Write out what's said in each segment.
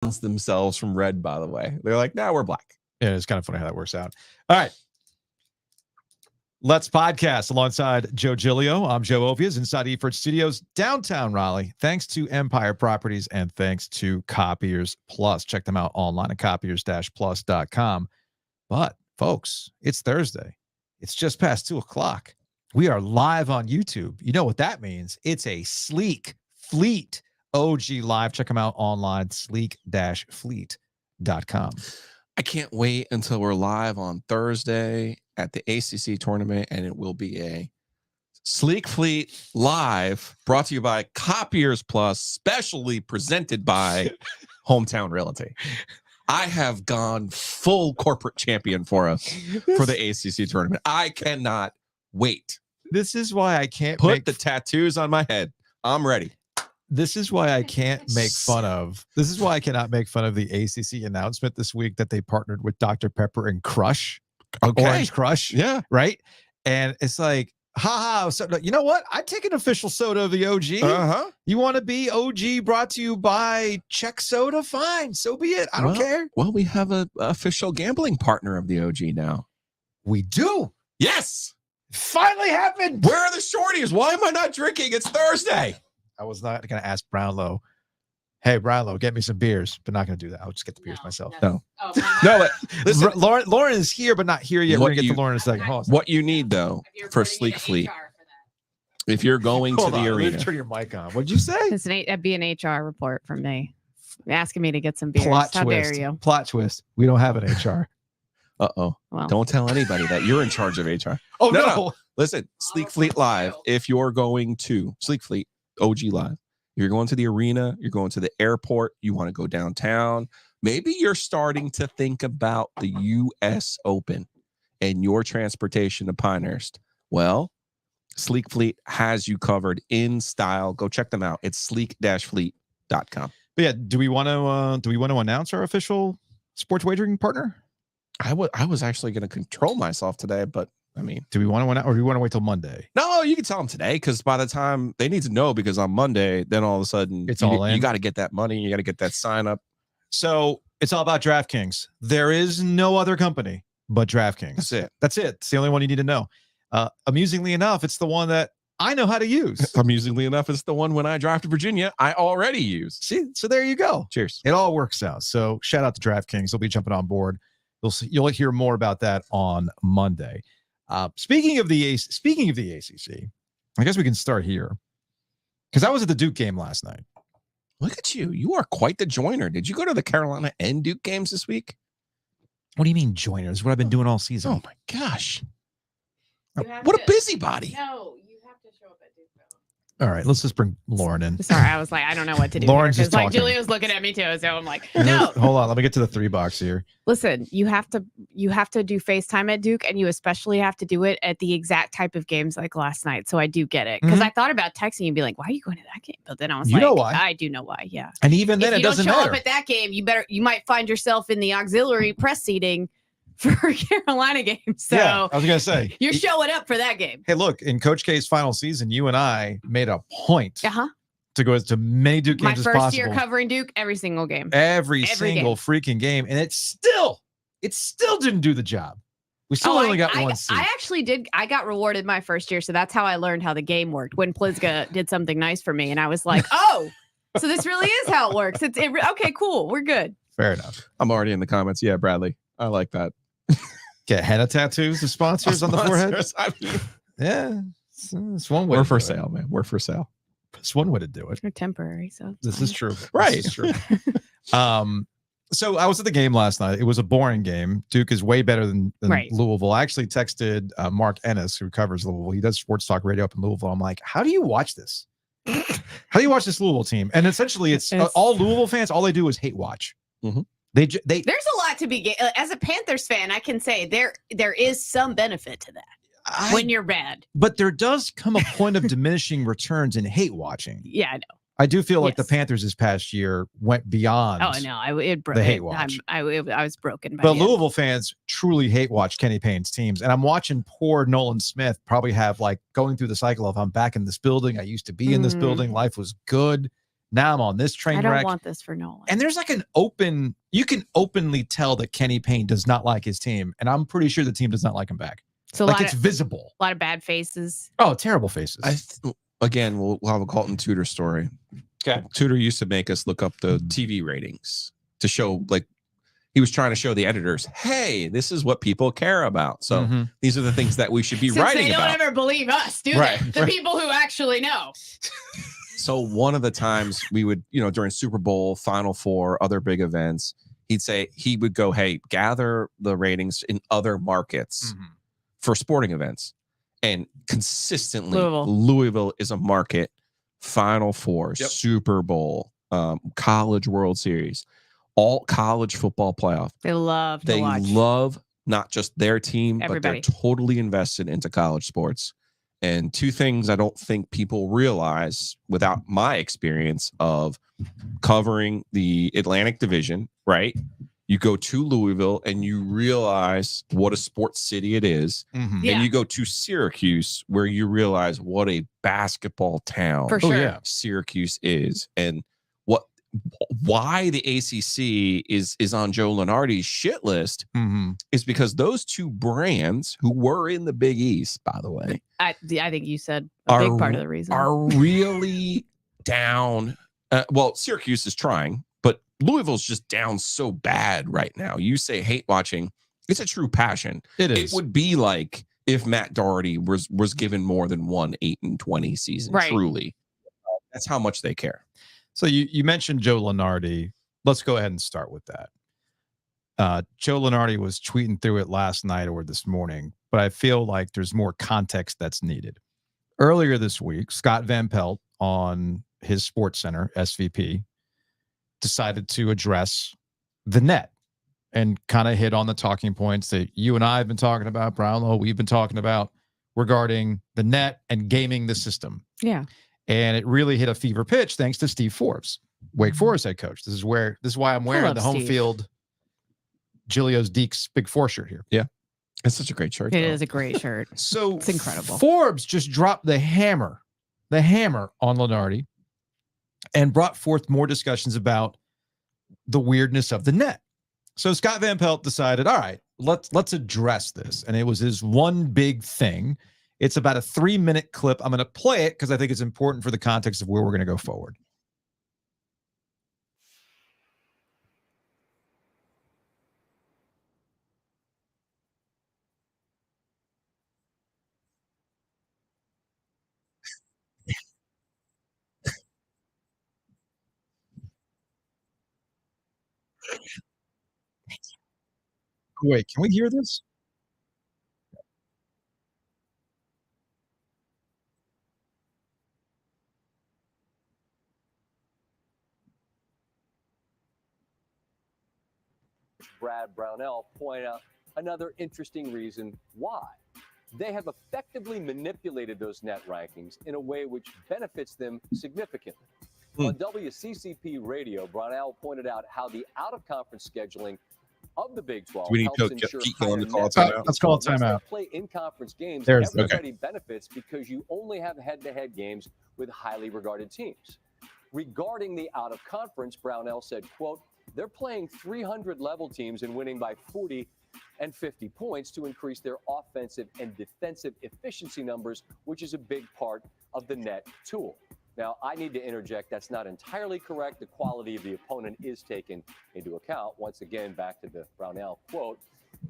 themselves from red, by the way. They're like, nah, we're black. Yeah, it's kind of funny how that works out. All right. Let's podcast alongside Joe Giglio. I'm Joe Ovies inside Eford Studios, downtown Raleigh. Thanks to Empire Properties and thanks to Copiers Plus. Check them out online at copiers-plus.com. But, folks, it's Thursday. It's just past 2 o'clock. We are live on YouTube. You know what that means. It's a Sleek Fleet OG Live. Check them out online, sleek-fleet.com. I can't wait until we're live on Thursday at the ACC tournament, and it will be a Sleek Fleet Live brought to you by Copiers Plus, specially presented by Hometown Realty. I have gone full corporate champion for us for the ACC tournament. I cannot wait. This is why I can't put the tattoos on my head. I'm ready. This is why I can't make fun of. This is why I cannot make fun of the ACC announcement this week that they partnered with Dr. Pepper and Crush. Okay. Orange Crush. Yeah. Right. And it's like, haha. So, you know what? I take an official soda of the OG. Uh-huh. You want to be OG brought to you by Czech Soda? Fine. So be it. I don't care. Well, we have an official gambling partner of the OG now. We do. Yes. Finally happened. Where are the shorties? Why am I not drinking? It's Thursday. I was not going to ask Brownlow, hey, Brownlow, get me some beers, but not going to do that. I'll just get the beers myself. No. No, listen. Lauren is here, but not here yet. We're going to get to Lauren in a second. What you need, though, for Sleek Fleet, if you're going to the arena. Turn your mic on. What'd you say? It'd be an HR report from me asking me to get some beers. How dare you? Plot twist. We don't have an HR. Uh-oh. Well, don't tell anybody that you're in charge of HR. Oh, no. Listen, Sleek Fleet Live, if you're going to Sleek Fleet, OG Live, you're going to the arena, you're going to the airport, you want to go downtown, maybe you're starting to think about the U.S. Open and your transportation to Pinehurst. Well, Sleek Fleet has you covered in style. Go check them out. It's sleek-fleet.com. But yeah, do we want to announce our official sports wagering partner? I was actually going to control myself today, but I mean, do we want to, or do we want to wait till Monday? No, you can tell them today, because by the time they need to know, because on Monday, then all of a sudden it's all in. You got to get that money. You got to get that sign up. So it's all about DraftKings. There is no other company but DraftKings. That's it. That's it. It's the only one you need to know. Amusingly enough, it's the one that I know how to use. Amusingly enough, it's the one when I drive to Virginia, I already use. See, so there you go. Cheers. It all works out. So shout out to DraftKings. They'll be jumping on board. You'll hear more about that on Monday. Speaking of the ACC, I guess we can start here because I was at the Duke game last night. Look at you. You are quite the joiner. Did you go to the Carolina and Duke games this week? What do you mean joiner? This is what I've been doing all season. Oh, my gosh. What a busybody. No, you have to show up at Duke. All right, let's just bring Lauren in. Sorry, I was like, I don't know what to do. Lauren's just like talking. Julia's looking at me too, so I'm like, no. Hold on, let me get to the 3 box here. Listen, you have to do FaceTime at Duke, and you especially have to do it at the exact type of games like last night. So I do get it, because I thought about texting you and be like, why are you going to that game? But then I was know why. I do know why. Yeah. And even then, it doesn't matter. If you don't show up at that game, you might find yourself in the auxiliary press seating for Carolina games. So yeah, I was gonna say you're showing up for that game. Hey, look, in Coach K's final season, you and I made a point to go to many Duke games as possible. My first year covering Duke, every single game. Every single freaking game. And it still didn't do the job. We still only got one seat. I actually did. I got rewarded my first year. So that's how I learned how the game worked. When Plizga did something nice for me. And I was like, oh, so this really is how it works. Okay, cool. We're good. Fair enough. I'm already in the comments. Yeah, Bradley. I like that. Get henna tattoos of sponsors on the forehead. I mean, yeah, it's one way. We're for sale, man. We're for sale. It's one way to do it. They're temporary, so this is true. Right. This is true. So I was at the game last night. It was a boring game. Duke is way better than Louisville. I actually texted Mark Ennis, who covers Louisville. He does sports talk radio up in Louisville. I'm like, how do you watch this? How do you watch this Louisville team? And essentially, it's all Louisville fans. All they do is hate watch. Mm-hmm. There's a lot to be as a Panthers fan. I can say there is some benefit to that when you're bad, but there does come a point of diminishing returns in hate watching. Yeah, I know. I do feel like the Panthers this past year went beyond. Oh no, the hate watch. I was broken. But Louisville fans truly hate watch Kenny Payne's teams, and I'm watching poor Nolan Smith probably have like going through the cycle of I'm back in this building. I used to be in this building. Life was good, Now I'm on this train I don't wreck. want this for Nolan. And there's like you can openly tell that Kenny Payne does not like his team. And I'm pretty sure the team does not like him back. So like it's visible. A lot of bad faces. Oh, terrible faces. Again, we'll have a Colton Tudor story. Okay. Tudor used to make us look up the TV ratings to show, like, he was trying to show the editors, hey, this is what people care about. So these are the things that we should be writing about. They don't ever believe us, do they? The people who actually know. So one of the times we would, during Super Bowl, Final Four, other big events, he would go, hey, gather the ratings in other markets for sporting events. And consistently, Louisville is a market. Final Four, Super Bowl, College World Series, all college football playoff. They love not just their team, everybody. But they're totally invested into college sports. And two things I don't think people realize without my experience of covering the Atlantic Division, right? You go to Louisville and you realize what a sports city it is. And you go to Syracuse where you realize what a basketball town Syracuse is. And why the ACC is on Joe Lunardi's shit list is because those two brands who were in the Big East, by the way, I think you said a big part of the reason are really down. Well, Syracuse is trying, but Louisville's just down so bad right now. You say hate watching, it's a true passion. It is. It would be like if Matt Doherty was given more than one 8-20 season. Right. Truly, that's how much they care. So you mentioned Joe Lunardi. Let's go ahead and start with that. Joe Lunardi was tweeting through it last night or this morning, but I feel like there's more context that's needed. Earlier this week, Scott Van Pelt on his Sports Center, SVP, decided to address the net and kind of hit on the talking points that you and I have been talking about, Brownlow, we've been talking about regarding the net and gaming the system. Yeah. And it really hit a fever pitch thanks to Steve Forbes, Wake Forest head coach. This is why I'm wearing the home field Giglio's Deeks Big Four shirt here. Yeah. It's such a great shirt. It is a great shirt. So it's incredible. Forbes just dropped the hammer on Lunardi and brought forth more discussions about the weirdness of the net. So Scott Van Pelt decided, all right, let's address this. And it was his one big thing. It's about a 3-minute clip. I'm going to play it because I think it's important for the context of where we're going to go forward. Wait, can we hear this? Brad Brownell point out another interesting reason why. They have effectively manipulated those net rankings in a way which benefits them significantly. On WCCP radio, Brownell pointed out how the out-of-conference scheduling of the Big 12 helps ensure let's call it timeout. Play in-conference games. There's everybody benefits because you only have head-to-head games with highly regarded teams. Regarding the out-of-conference, Brownell said, quote, they're playing 300 level teams and winning by 40 and 50 points to increase their offensive and defensive efficiency numbers, which is a big part of the net tool. Now, I need to interject, that's not entirely correct. The quality of the opponent is taken into account. Once again, back to the Brownell quote.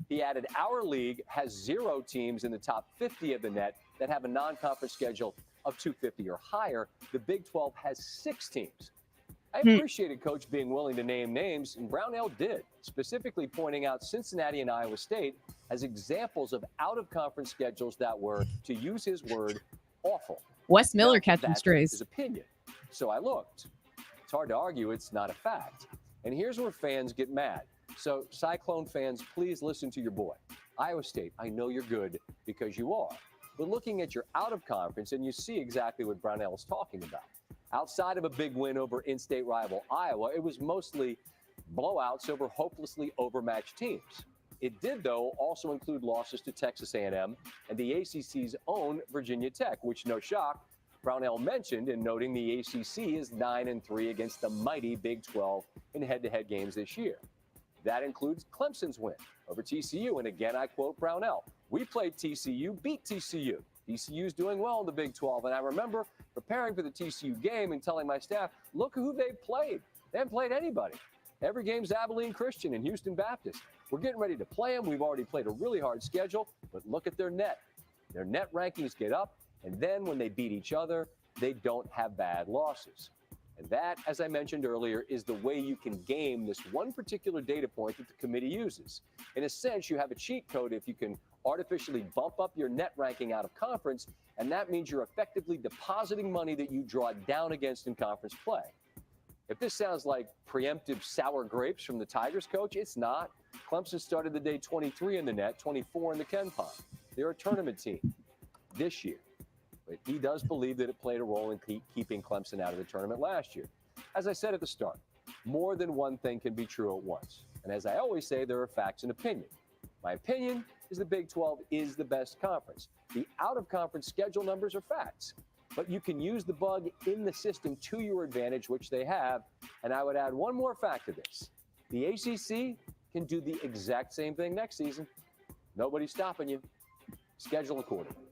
He added, our league has 0 teams in the top 50 of the net that have a non-conference schedule of 250 or higher. The Big 12 has 6 teams. I appreciated Coach being willing to name names, and Brownell did, specifically pointing out Cincinnati and Iowa State as examples of out-of-conference schedules that were, to use his word, awful. Wes Miller catching strays. His opinion. So I looked. It's hard to argue it's not a fact. And here's where fans get mad. So Cyclone fans, please listen to your boy. Iowa State, I know you're good because you are. But looking at your out-of-conference, and you see exactly what Brownell's talking about. Outside of a big win over in-state rival Iowa, it was mostly blowouts over hopelessly overmatched teams. It did, though, also include losses to Texas A&M and the ACC's own Virginia Tech, which, no shock, Brownell mentioned in noting the ACC is 9-3 against the mighty Big 12 in head-to-head games this year. That includes Clemson's win over TCU. And again, I quote Brownell, "We played TCU, beat TCU. TCU's doing well in the Big 12. And I remember preparing for the TCU game and telling my staff, look who they've played. They haven't played anybody. Every game's Abilene Christian and Houston Baptist. We're getting ready to play them. We've already played a really hard schedule, but look at their net. Their net rankings get up, and then when they beat each other, they don't have bad losses." And that, as I mentioned earlier, is the way you can game this one particular data point that the committee uses. In a sense, you have a cheat code if you can artificially bump up your net ranking out of conference, and that means you're effectively depositing money that you draw down against in conference play. If this sounds like preemptive sour grapes from the Tigers coach, it's not. Clemson started the day 23 in the net, 24 in the Ken Pom. They're a tournament team this year. But he does believe that it played a role in keeping Clemson out of the tournament last year. As I said at the start, more than one thing can be true at once. And as I always say, there are facts and opinion. My opinion is the Big 12 is the best conference. The out-of-conference schedule numbers are facts. But you can use the bug in the system to your advantage, which they have. And I would add one more fact to this. The ACC can do the exact same thing next season. Nobody's stopping you. Schedule accordingly.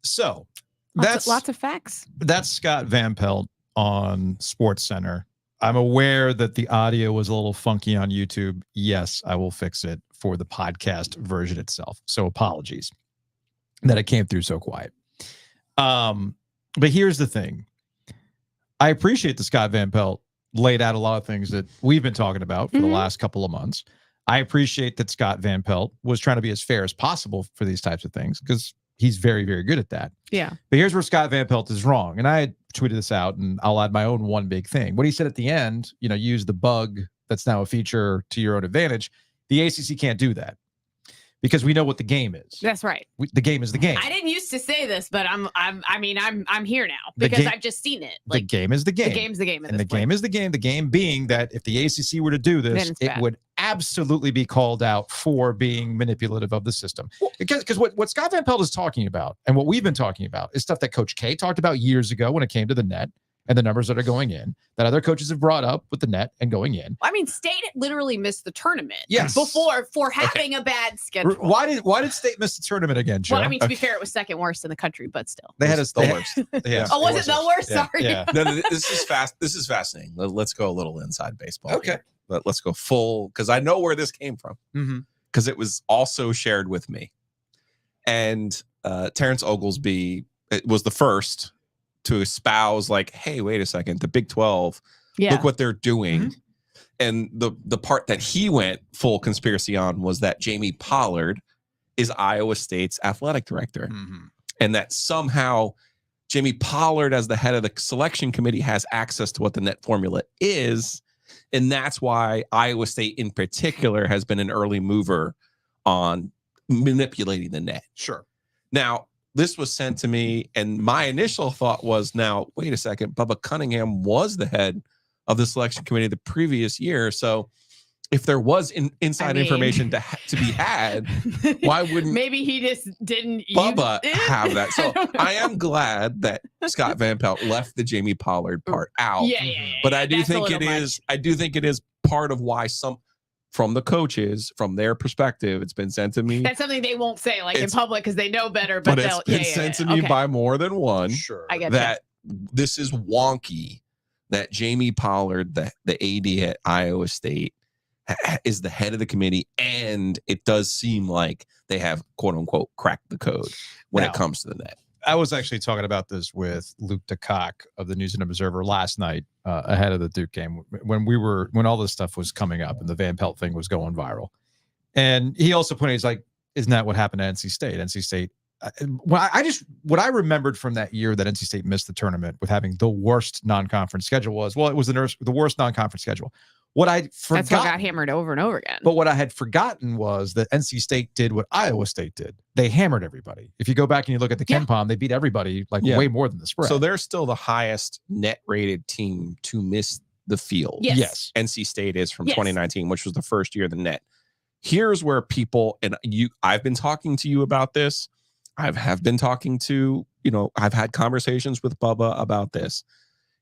So lots of facts. That's Scott Van Pelt on Sports Center. I'm aware that the audio was a little funky on YouTube. Yes, I will fix it for the podcast version itself. So apologies that it came through so quiet. But here's the thing. I appreciate that Scott Van Pelt laid out a lot of things that we've been talking about for the last couple of months. I appreciate that Scott Van Pelt was trying to be as fair as possible for these types of things because he's very, very good at that. Yeah. But here's where Scott Van Pelt is wrong. And I had tweeted this out, and I'll add my own one big thing. What he said at the end, use the bug that's now a feature to your own advantage. The ACC can't do that because we know what the game is. That's right. The game is the game. I didn't used to say this, but I'm here now because I've just seen it. The game is the game. The game's the game. And the game is the game. The game being that if the ACC were to do this, it would absolutely be called out for being manipulative of the system. Because what Scott Van Pelt is talking about and what we've been talking about is stuff that Coach K talked about years ago when it came to the net and the numbers that are going in, that other coaches have brought up with the net and going in. I mean, State literally missed the tournament before for having a bad schedule. Why did State miss the tournament again, Joe? Well, I mean, to be fair, it was second worst in the country, but still. They had the worst. Oh, was it the worst? Yeah. Sorry. Yeah. No, this is fast. This is fascinating. Let's go a little inside baseball. Okay. But let's go full, because I know where this came from. Because it was also shared with me. And Terrence Oglesby was the first to espouse, like, hey, wait a second, the Big 12, look what they're doing. And the part that he went full conspiracy on was that Jamie Pollard is Iowa State's athletic director. And that somehow Jamie Pollard, as the head of the selection committee, has access to what the net formula is. And that's why Iowa State in particular has been an early mover on manipulating the net. Sure. Now, this was sent to me, and my initial thought was, now, wait a second, Bubba Cunningham was the head of the selection committee the previous year. So if there was inside information to be had, why wouldn't maybe he just didn't Bubba have that? So I am glad that Scott Van Pelt left the Jamie Pollard part out. But I do think it is part of why some from the coaches, from their perspective, it's been sent to me. That's something they won't say in public because they know better. But it's been sent to me by more than one. Sure. I get that. This is wonky that Jamie Pollard, the AD at Iowa State, is the head of the committee, and it does seem like they have, quote unquote, cracked the code when it comes to the net. I was actually talking about this with Luke DeCock of the News and Observer last night ahead of the Duke game when all this stuff was coming up and the Van Pelt thing was going viral. And he also pointed, he's like, isn't that what happened to NC State? NC State. What I remembered from that year that NC State missed the tournament with having the worst non-conference schedule was the worst non-conference schedule. What I forgot, that's what got hammered over and over again. But what I had forgotten was that NC State did what Iowa State did. They hammered everybody. If you go back and you look at the Ken Pom, they beat everybody way more than the spread. So they're still the highest net rated team to miss the field. Yes. NC State is from 2019, which was the first year of the net. Here's where people, and I've been talking to you about this. have been talking to, I've had conversations with Bubba about this.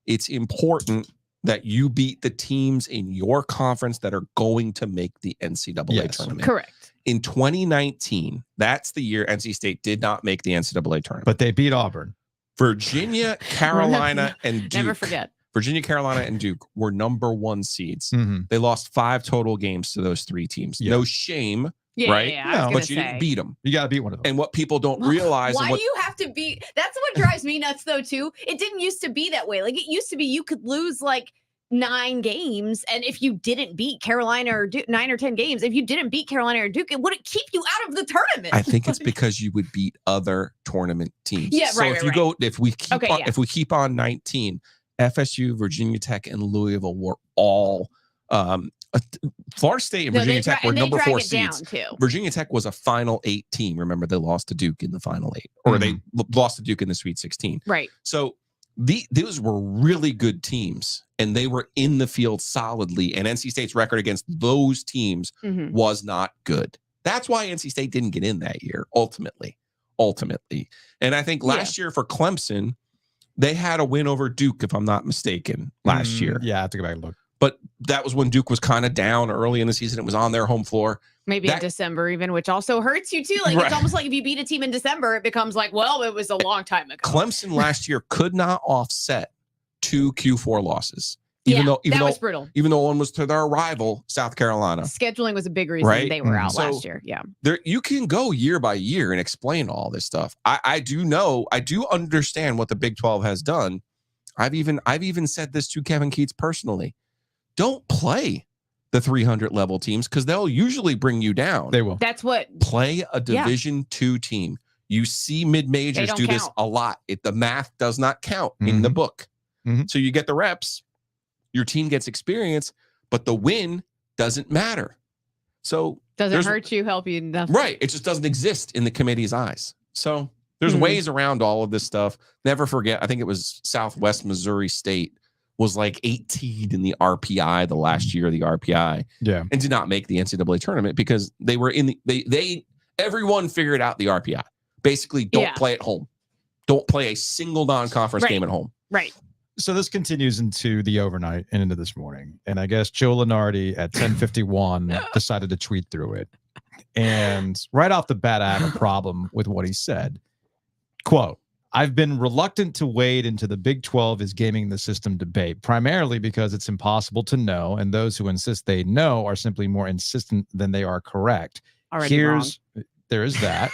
It's important that you beat the teams in your conference that are going to make the NCAA tournament. Correct. In 2019, that's the year NC State did not make the NCAA tournament. But they beat Auburn. Virginia, Carolina, and Duke. Never forget. Virginia, Carolina, and Duke were number 1 seeds. Mm-hmm. They lost 5 total games to those 3 teams. Yeah. No shame, Yeah, right? yeah, I was But you gonna didn't say. beat them. You got to beat one of them. And what people don't realize. Why and what, do you have to beat? That's what drives me nuts, though. Too. It didn't used to be that way. Like it used to be, you could lose like 9 games, and if you didn't beat Carolina or Duke, 9 or 10 games, if you didn't beat Carolina or Duke, it wouldn't keep you out of the tournament. I think it's because you would beat other tournament teams. Yeah, so right, if right, you right. go, if we keep Okay, on, yeah. if we keep on 19, FSU, Virginia Tech, and Louisville were all Florida State and Virginia Tech were number 4 seeds. Too. Virginia Tech was a Final 8 team. Remember, they lost to Duke in the Final 8, or they lost to Duke in the Sweet 16. Right. So those were really good teams, and they were in the field solidly. And NC State's record against those teams Mhm. was not good. That's why NC State didn't get in that year, ultimately. And I think last year for Clemson, they had a win over Duke, if I'm not mistaken, last year. Yeah, I have to go back and look. But that was when Duke was kind of down early in the season. It was on their home floor. Maybe in December even, which also hurts you too. Like Right. it's almost like if you beat a team in December, it becomes like, well, it was a long time ago. Clemson last year could not offset 2 Q4 losses. That Even was though brutal. even though one was to their rival, South Carolina. Scheduling was a big reason Right? they were out So- last year. Yeah. There, you can go year by year and explain all this stuff. I do understand what the Big 12 has done. I've even said this to Kevin Keats personally. Don't play the 300 level teams because they'll usually bring you down. They will. That's what Play a Division 2 team. You see mid majors don't do this count. a lot. The math does not count in the book. Mhm. So you get the reps, your team gets experience, but the win doesn't matter. So doesn't there's- hurt you, help you, nothing. Right. It just doesn't exist in the committee's eyes. So there's Mhm. ways around all of this stuff. Never forget, I think it was Southwest Missouri State was like 18 in the RPI the last year of the RPI Yeah. and did not make the NCAA tournament because they were in the, everyone figured out the RPI. Basically, don't Yeah. play at home. Don't play a single non-conference Right. game at home. Right. So this continues into the overnight and into this morning. And I guess Joe Lunardi at 10:51 decided to tweet through it. And right off the bat, I have a problem with what he said. Quote, I've been reluctant to wade into the Big 12 is gaming the system debate, primarily because it's impossible to know, and those who insist they know are simply more insistent than they are correct. Already wrong. There is that.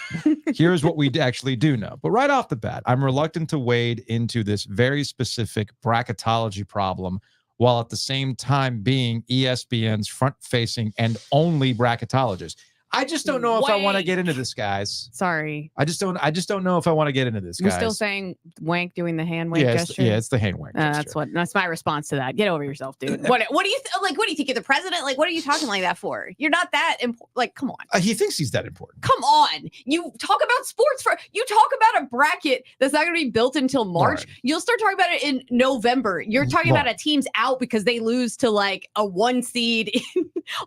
Here's what we actually do know. But right off the bat, I'm reluctant to wade into this very specific bracketology problem while at the same time being ESPN's front-facing and only bracketologist. I just don't know if I want to get into this, guys. Sorry. I just don't know if I want to get into this, We're guys. still saying wank doing the hand wank yeah, gesture. it's the hand wank gesture. That's my response to that. Get over yourself, dude. What do you what do you think you're the president? Like, what are you talking like that for? You're not that important. Like, come on. He thinks he's that important. Come on. You talk about sports you talk about a bracket that's not going to be built until March. Right. You'll start talking about it in November. You're talking Right. about a team's out because they lose to like a 1 seed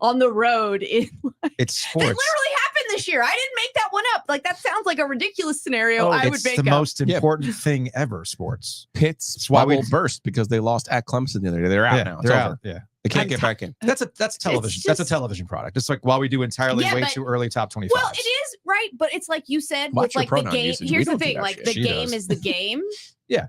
on the road. It's That sports. literally happened this year. I didn't make that one up. Like that sounds like a ridiculous scenario I would it's make the up. most important thing ever, sports. Pitt's That's why we- bubble burst because they lost at Clemson the other day. They're out now. It's they're over. out. Yeah. They can't get back in. That's television. That's a just- television product. It's like why we do entirely Yeah, way but- too early top 25. Well, it is right, but it's like you said Watch with your like the pronoun game. usage. We Here's the don't do thing: that like shit. the She game does. is the game. Yeah.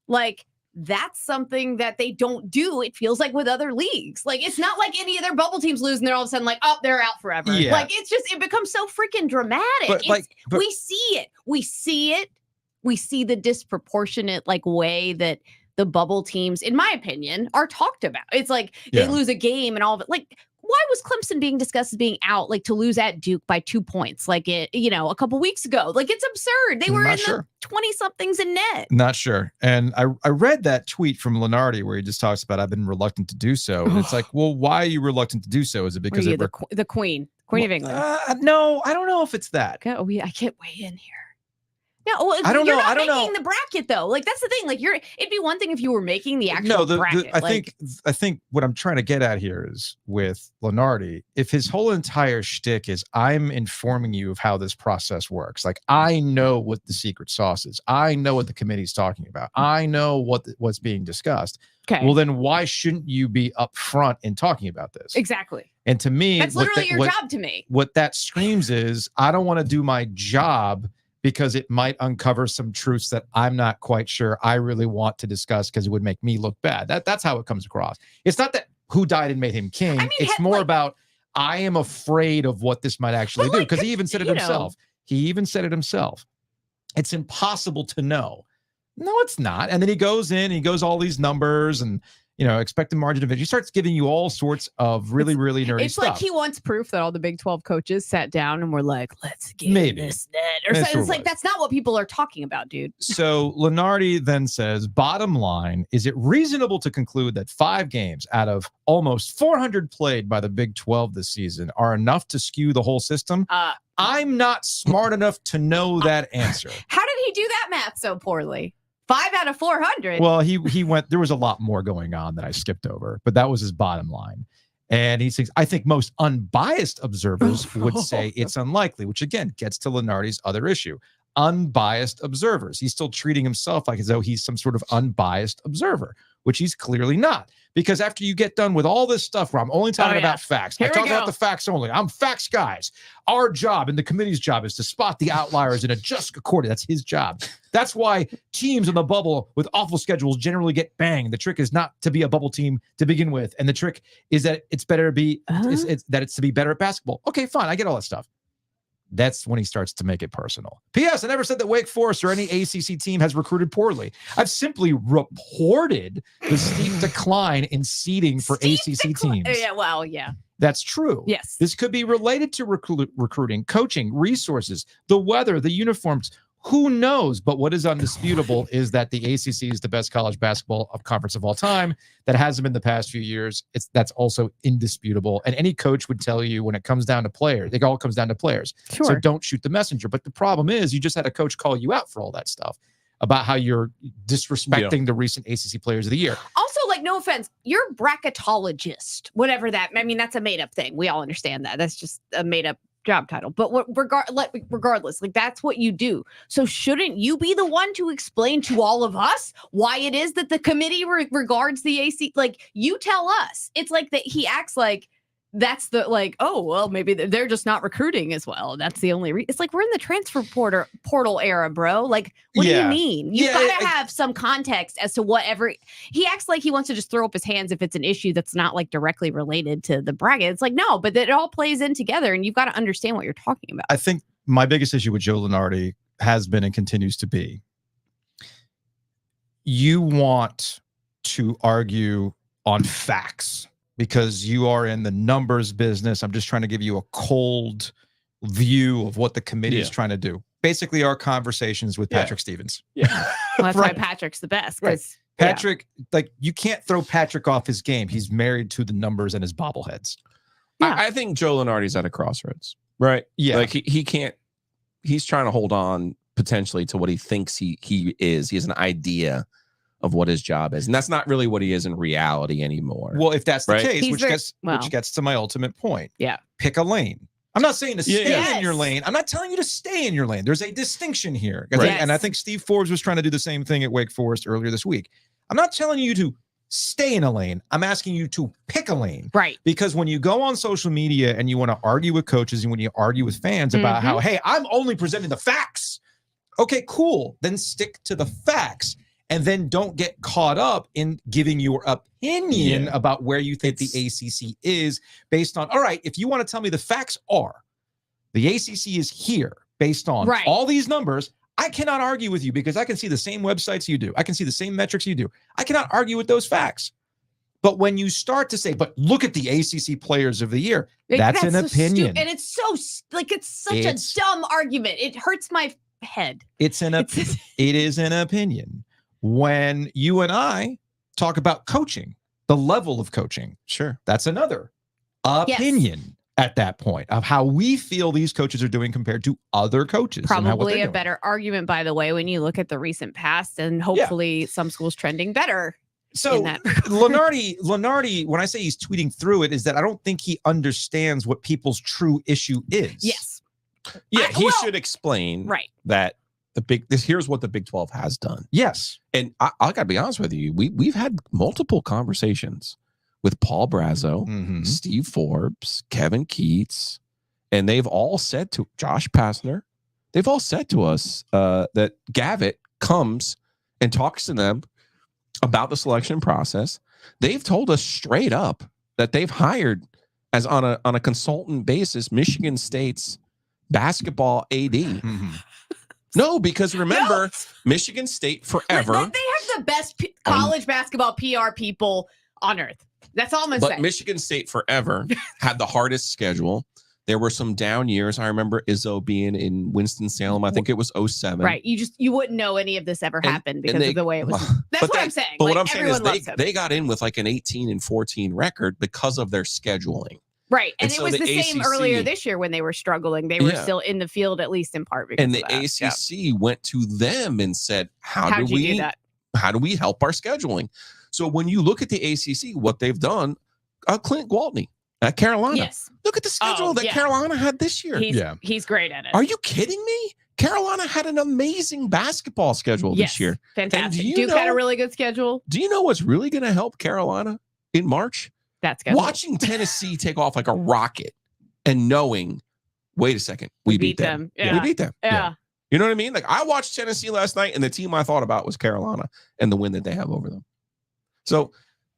Like that's something that they don't do. It feels like with other leagues. Like it's not like any of their bubble teams lose and they're all of a sudden like, oh, they're out forever. Yeah. Like it's just it becomes so freaking dramatic. But, We see it. We see it. We see the disproportionate like way that the bubble teams, in my opinion, are talked about. It's like they Yeah. lose a game and all of it. Like, why was Clemson being discussed as being out, like to lose at Duke by 2 points, like it, a couple weeks ago? Like it's absurd. They were Not in sure. the 20 somethings in net. Not sure. And I read that tweet from Lunardi where he just talks about I've been reluctant to do so. And it's like, well, why are you reluctant to do so? Is it because Were you the queen of England? No, I don't know if it's that. I can't weigh in here. Yeah, well, I don't you're know. not I don't making know. the bracket though. Like that's the thing. Like it'd be one thing if you were making the actual bracket. I think what I'm trying to get at here is with Lunardi, if his whole entire shtick is I'm informing you of how this process works. Like I know what the secret sauce is. I know what the committee's talking about. I know what's being discussed. Okay. Well, then why shouldn't you be upfront in talking about this? Exactly. And to me, that's literally your job to me. What that screams is I don't want to do my job because it might uncover some truths that I'm not quite sure I really want to discuss because it would make me look bad. That's how it comes across. It's not that who died and made him king. I mean, it's more about I am afraid of what this might actually do, because he even said it himself. He even said it himself. It's impossible to know. No, it's not. And then he goes in, he goes all these numbers and, expected margin of victory. He starts giving you all sorts of really nerdy stuff. It's like he wants proof that all the Big 12 coaches sat down and were like, let's get this net. Or something. It's like, that's not what people are talking about, dude. So Lunardi then says, bottom line, is it reasonable to conclude that 5 games out of almost 400 played by the Big 12 this season are enough to skew the whole system? I'm not smart enough to know that answer. How did he do that math so poorly? 5 out of 400. Well, he went, there was a lot more going on that I skipped over, but that was his bottom line. And he says, I think most unbiased observers would say it's unlikely, which again gets to Lunardi's other issue. Unbiased observers. He's still treating himself like as though he's some sort of unbiased observer, which he's clearly not. Because after you get done with all this stuff where I'm only talking about facts, I talk about the facts only. I'm facts guys. Our job and the committee's job is to spot the outliers and adjust accordingly. That's his job. That's why teams in the bubble with awful schedules generally get banged. The trick is not to be a bubble team to begin with. And the trick is that it's better to be, it's to be better at basketball. Okay, fine. I get all that stuff. That's when he starts to make it personal. P.S. I never said that Wake Forest or any ACC team has recruited poorly. I've simply reported the steep decline in seeding for ACC teams. Yeah, well, yeah. That's true. Yes. This could be related to recruiting, coaching, resources, the weather, the uniforms. Who knows? But what is undisputable is that the ACC is the best college basketball conference of all time. That hasn't been the past few years. That's also indisputable. And any coach would tell you when it comes down to players, it all comes down to players. Sure. So don't shoot the messenger. But the problem is you just had a coach call you out for all that stuff about how you're disrespecting the recent ACC players of the year. Also, like, no offense, you're bracketologist, whatever that, I mean, that's a made up thing. We all understand that. That's just a made up job title, but regardless, like that's what you do. So shouldn't you be the one to explain to all of us why it is that the committee regards the AC? Like you tell us. It's like that he acts like that's the like, oh, well, maybe they're just not recruiting as well. That's the only it's like we're in the transfer portal era, bro. Like, what do you mean? You gotta have some context as to whatever. He acts like he wants to just throw up his hands if it's an issue that's not like directly related to the bracket. It's like, no, but it all plays in together and you've got to understand what you're talking about. I think my biggest issue with Joe Lunardi has been and continues to be, you want to argue on facts because you are in the numbers business. I'm just trying to give you a cold view of what the committee is trying to do. Basically, our conversations with Patrick Stevens. Well, that's why Patrick's the best. Because Patrick, like, you can't throw Patrick off his game. He's married to the numbers and his bobbleheads. I think Joe Lunardi's at a crossroads, right? Yeah. Like he can't, he's trying to hold on potentially to what he thinks he is. He has an idea of what his job is. And that's not really what he is in reality anymore. Well, if that's the Right? case, He's which gets to my ultimate point. Yeah. Pick a lane. I'm not saying to stay Yes. in your lane. I'm not telling you to stay in your lane. There's a distinction here. Right. And I think Steve Forbes was trying to do the same thing at Wake Forest earlier this week. I'm not telling you to stay in a lane. I'm asking you to pick a lane. Right. Because when you go on social media and you want to argue with coaches and when you argue with fans about how, hey, I'm only presenting the facts. Okay, cool. Then stick to the facts. And then don't get caught up in giving your opinion about where you think the ACC is based on, all right, if you want to tell me the facts are, the ACC is here based on all these numbers, I cannot argue with you because I can see the same websites you do. I can see the same metrics you do. I cannot argue with those facts. But when you start to say, but look at the ACC players of the year, that's an opinion. And it's so, like, it's such a dumb argument. It hurts my head. It is an opinion. When you and I talk about coaching, the level of coaching, Sure, that's another opinion. at that point of how we feel these coaches are doing compared to other coaches. and what Probably they're a doing. better argument, by the way, when you look at the recent past, and hopefully some schools trending better. So in that. Lunardi, when I say he's tweeting through it, is that I don't think he understands what people's true issue is. Yes. Yeah, he well, should explain Right. that here's what the Big 12 has done. Yes. And I gotta be honest with you, we've had multiple conversations with Paul Brazo, Mhm. Steve Forbes, Kevin Keats, and they've all said to Josh Pastner, they've all said to us that Gavitt comes and talks to them about the selection process. They've told us straight up that they've hired as on a consultant basis Michigan State's basketball AD. Mhm. No, because remember, Michigan State forever. They have the best college basketball PR people on earth. That's all I'm gonna But say. Michigan State forever had the hardest schedule. There were some down years. I remember Izzo being in Winston-Salem. I think it was 07. Right. You wouldn't know any of this ever happened because of the way it was. That's what I'm saying. But Like, what I'm saying is everyone loves him. they got in with like an 18-14 record because of their scheduling. Right. And And it so was the the same ACC earlier this year when they were struggling. They were Yeah. still in the field, at least in part. Because And the of that. Yeah. ACC went to them and said, How'd you do that? how do we help our scheduling? So when you look at the ACC, what they've done, Clint Gwaltney at Carolina. Yes. Look at the schedule Oh, that yeah. Carolina had this year. He's great at it. Are you kidding me? Carolina had an amazing basketball schedule Yes. this year. Fantastic. you Duke had a know- really good schedule. Do you know what's really going to help Carolina in March? That's good. Watching Tennessee take off like a rocket and knowing, wait a second, we beat them. Yeah. We beat them. Yeah. You know what I mean? Like I watched Tennessee last night and the team I thought about was Carolina and the win that they have over them. So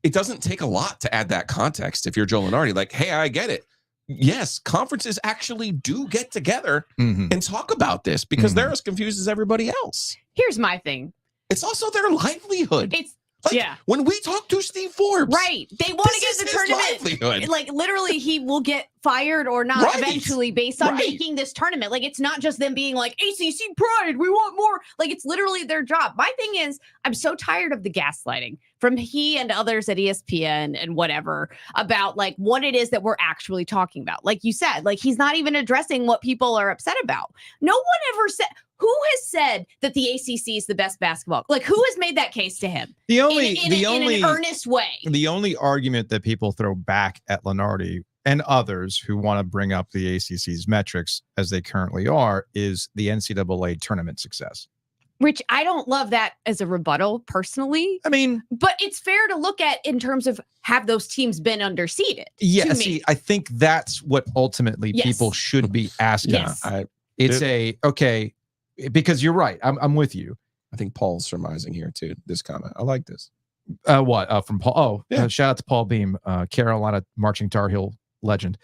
it doesn't take a lot to add that context if you're Joe Lunardi. Like, hey, I get it. Yes, conferences actually do get together Mhm. and talk about this because Mhm. they're as confused as everybody else. Here's my thing. It's also their livelihood. It's Like, yeah. when we talk to Steve Forbes, Right. They want to this get is the his tournament. livelihood. Like literally, he will get fired or not Right. eventually based on Right. making this tournament. Like it's not just them being like ACC pride. We want more. Like it's literally their job. My thing is, I'm so tired of the gaslighting from he and others at ESPN and whatever about like what it is that we're actually talking about. Like you said, like he's not even addressing what people are upset about. No one ever said. Who has said that the ACC is the best basketball? Like who has made that case to him? The In only an earnest way. the only argument that people throw back at Lunardi and others who want to bring up the ACC's metrics as they currently are is the NCAA tournament success. Which I don't love that as a rebuttal personally, I mean, but it's fair to look at in terms of have those teams been underseeded? yeah, to me. see, I think that's what ultimately Yes. people should be asking. Yes. Okay, because you're right. I'm with you. I think Paul's surmising here too. This comment, I like this. From Paul? Oh, Yeah. shout out to Paul Beam, Carolina marching Tar Heel legend.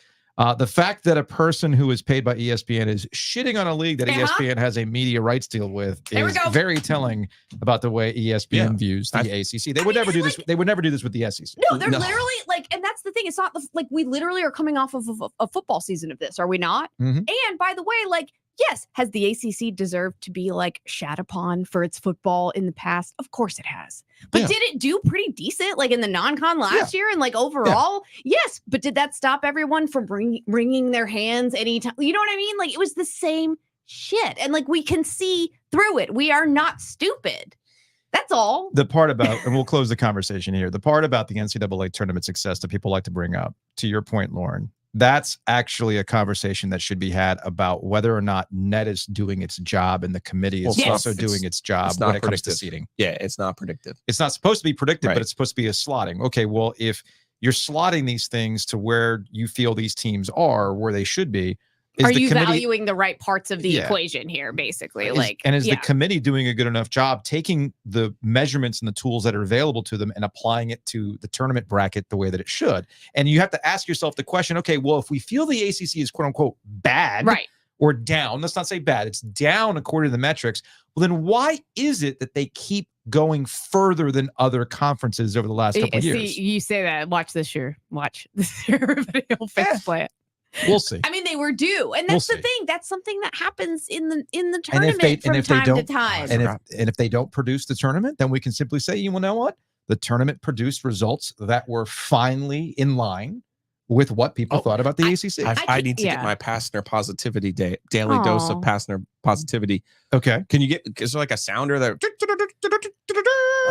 The fact that a person who is paid by ESPN is shitting on a league that ESPN has a media rights deal with There we is go. very telling about the way ESPN views the ACC. They would never do this. They would never do this with the SEC. No, they're No. literally like, and that's the thing. It's not like we literally are coming off of a football season of this, are we not? Mhm. And by the way, like, yes, has the ACC deserved to be like shat upon for its football in the past? Of course it has. But Yeah. did it do pretty decent like in the non-con last year and like overall? Yes. But did that stop everyone from wringing their hands anytime? You know what I mean? Like it was the same shit. And like we can see through it. We are not stupid. That's all. The part about, and we'll close the conversation here, the part about the NCAA tournament success that people like to bring up, to your point, Lauren, that's actually a conversation that should be had about whether or not net is doing its job and the committee is Well, also it's- doing its job it's not when it comes to predictive. seating. Yeah, it's not predictive. It's not supposed to be predictive, Right. but it's supposed to be a slotting. Okay, well, if you're slotting these things to where you feel these teams are, where they should be, is Are the you committee, valuing the right parts of the Yeah. equation here, basically? is Is the committee doing a good enough job taking the measurements and the tools that are available to them and applying it to the tournament bracket the way that it should? And you have to ask yourself the question, okay, well, if we feel the ACC is quote unquote bad right? or down, let's not say bad, it's down according to the metrics, well, then why is it that they keep going further than other conferences over the last couple of years? See, you say that. Watch this year. Watch this year. Everybody will face play it. We'll see. I mean, they were due. And We'll that's the see. thing. That's something that happens in the And tournament if from they time to don't- time. And if they don't produce the tournament, then we can simply say, you know what? The tournament produced results that were finally in line with what people thought about the ACC. I need to get my Pastner positivity daily dose of Pastner positivity. Okay. Can you get, is there like a sounder that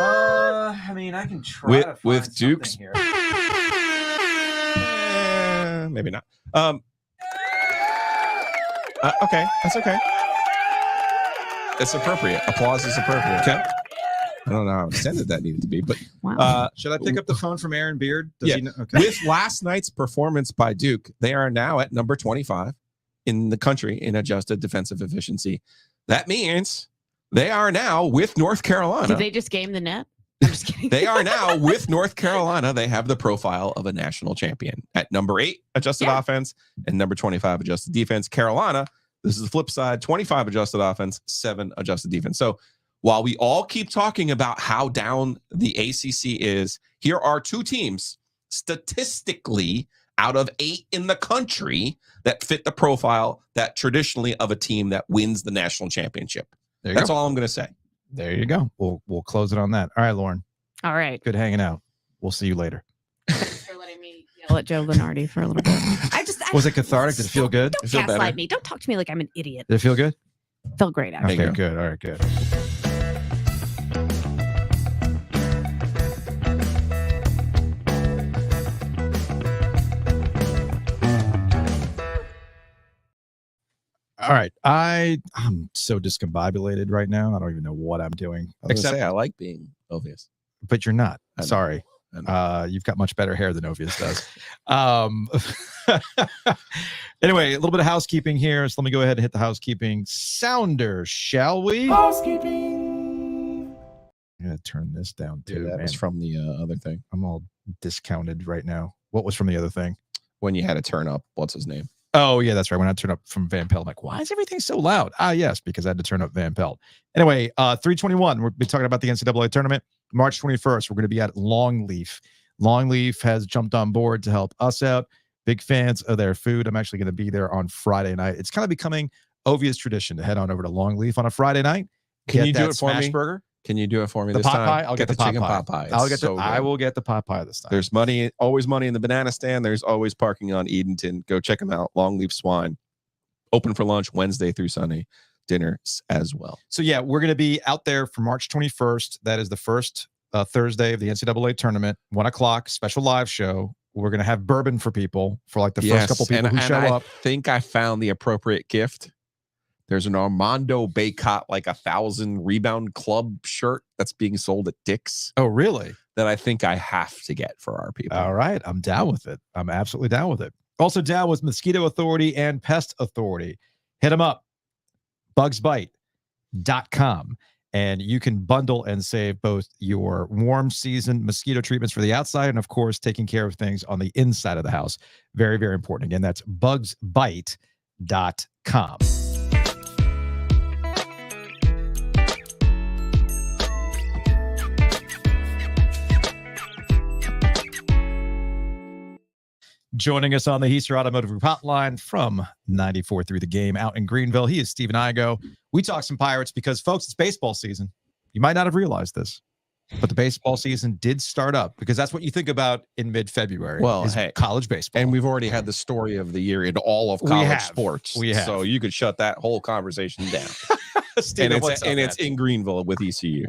I mean, I can try to find with Duke's here. Maybe not. Okay, that's okay. It's appropriate. Applause is appropriate. Okay. I don't know how extended that needed to be, but should I pick up the phone from Aaron Beard? Does he know? Okay. With last night's performance by Duke, they are now at number 25 in the country in adjusted defensive efficiency. That means they are now with North Carolina. Did they just game the net? I'm just kidding. They are now with North Carolina. They have the profile of a national champion at number 8 adjusted offense and number 25 adjusted defense. Carolina, this is the flip side, 25 adjusted offense, 7 adjusted defense. So while we all keep talking about how down the ACC is, here are 2 teams statistically out of 8 in the country that fit the profile that traditionally of a team that wins the national championship. That's all I'm going to say. There you go. We'll close it on that. All right, Lauren. All right. Good hanging out. We'll see you later. Thanks for letting me yell at Joe Lunardi for a little bit. Was it cathartic? Did it feel good? Don't gaslight me. Don't talk to me like I'm an idiot. Did it feel good? Felt great, actually. Okay, good. All right, good. All right. I'm so discombobulated right now. I don't even know what I'm doing. Except I like being Ovies. But you're not. I know. Sorry. You've got much better hair than Ovies does. Anyway, a little bit of housekeeping here. So let me go ahead and hit the housekeeping sounder, shall we? Housekeeping. I'm going to turn this down too. That was from the other thing. I'm all discounted right now. What was from the other thing? When you had to turn up, what's his name? Oh, yeah, that's right. When I turned up from Van Pelt, I'm like, why is everything so loud? Yes, because I had to turn up Van Pelt. Anyway, 321, we'll be talking about the NCAA tournament. March 21st, we're going to be at Longleaf. Longleaf has jumped on board to help us out. Big fans of their food. I'm actually going to be there on Friday night. It's kind of becoming Ovies tradition to head on over to Longleaf on a Friday night. Can you do it for me? Burger? Can you do it for me the this pot time? Pie? I'll get the chicken pot pie. I will get the pot pie this time. There's money, always money in the banana stand. There's always parking on Edenton. Go check them out. Longleaf Swine. Open for lunch Wednesday through Sunday. Dinner as well. So yeah, we're going to be out there for March 21st. That is the first Thursday of the NCAA tournament. 1:00 special live show. We're going to have bourbon for people for like the first couple people who show up. I think I found the appropriate gift. There's an Armando Baycott, like 1,000 rebound club shirt that's being sold at Dick's. Oh, really? That I think I have to get for our people. All right. I'm down with it. I'm absolutely down with it. Also down with Mosquito Authority and Pest Authority. Hit them up. bugsbite.com. And you can bundle and save both your warm season mosquito treatments for the outside and, of course, taking care of things on the inside of the house. Very, very important. Again, that's bugsbite.com. Joining us on the Heister Automotive Group hotline from 94.3 The Game out in Greenville, he is Stephen Igo. We talk some Pirates because, folks, it's baseball season. You might not have realized this, but the baseball season did start up because that's what you think about in mid-February. Well, hey, college baseball. And we've already had the story of the year in all of college sports. We have. So you could shut that whole conversation down. Steven, it's in Greenville with ECU.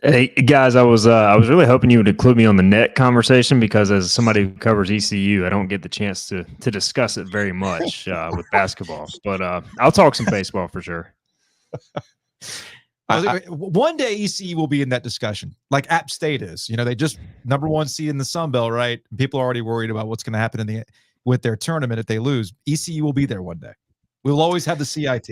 Hey guys, I was really hoping you would include me on the net conversation because as somebody who covers ECU, I don't get the chance to discuss it very much with basketball. But I'll talk some baseball for sure. One day ECU will be in that discussion, like App State is. You know, they just #1 seed in the Sun Belt, right? People are already worried about what's going to happen with their tournament if they lose. ECU will be there one day. We'll always have the CIT.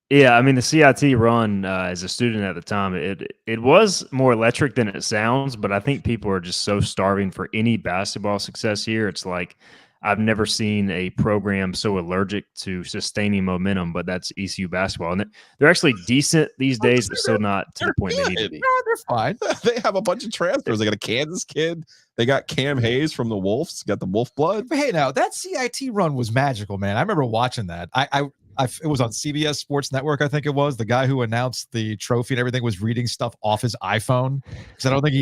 Yeah, I mean the CIT run as a student at the time, it was more electric than it sounds, but I think people are just so starving for any basketball success here. It's like I've never seen a program so allergic to sustaining momentum, but that's ECU basketball. And they're actually decent these days, but still not to the point they need to be. No, they're fine. They have a bunch of transfers. They got a Kansas kid. They got Cam Hayes from the Wolves. Got the Wolf blood. But hey, now that CIT run was magical, man. I remember watching that. It was on CBS Sports Network, I think it was. The guy who announced the trophy and everything was reading stuff off his iPhone because I don't think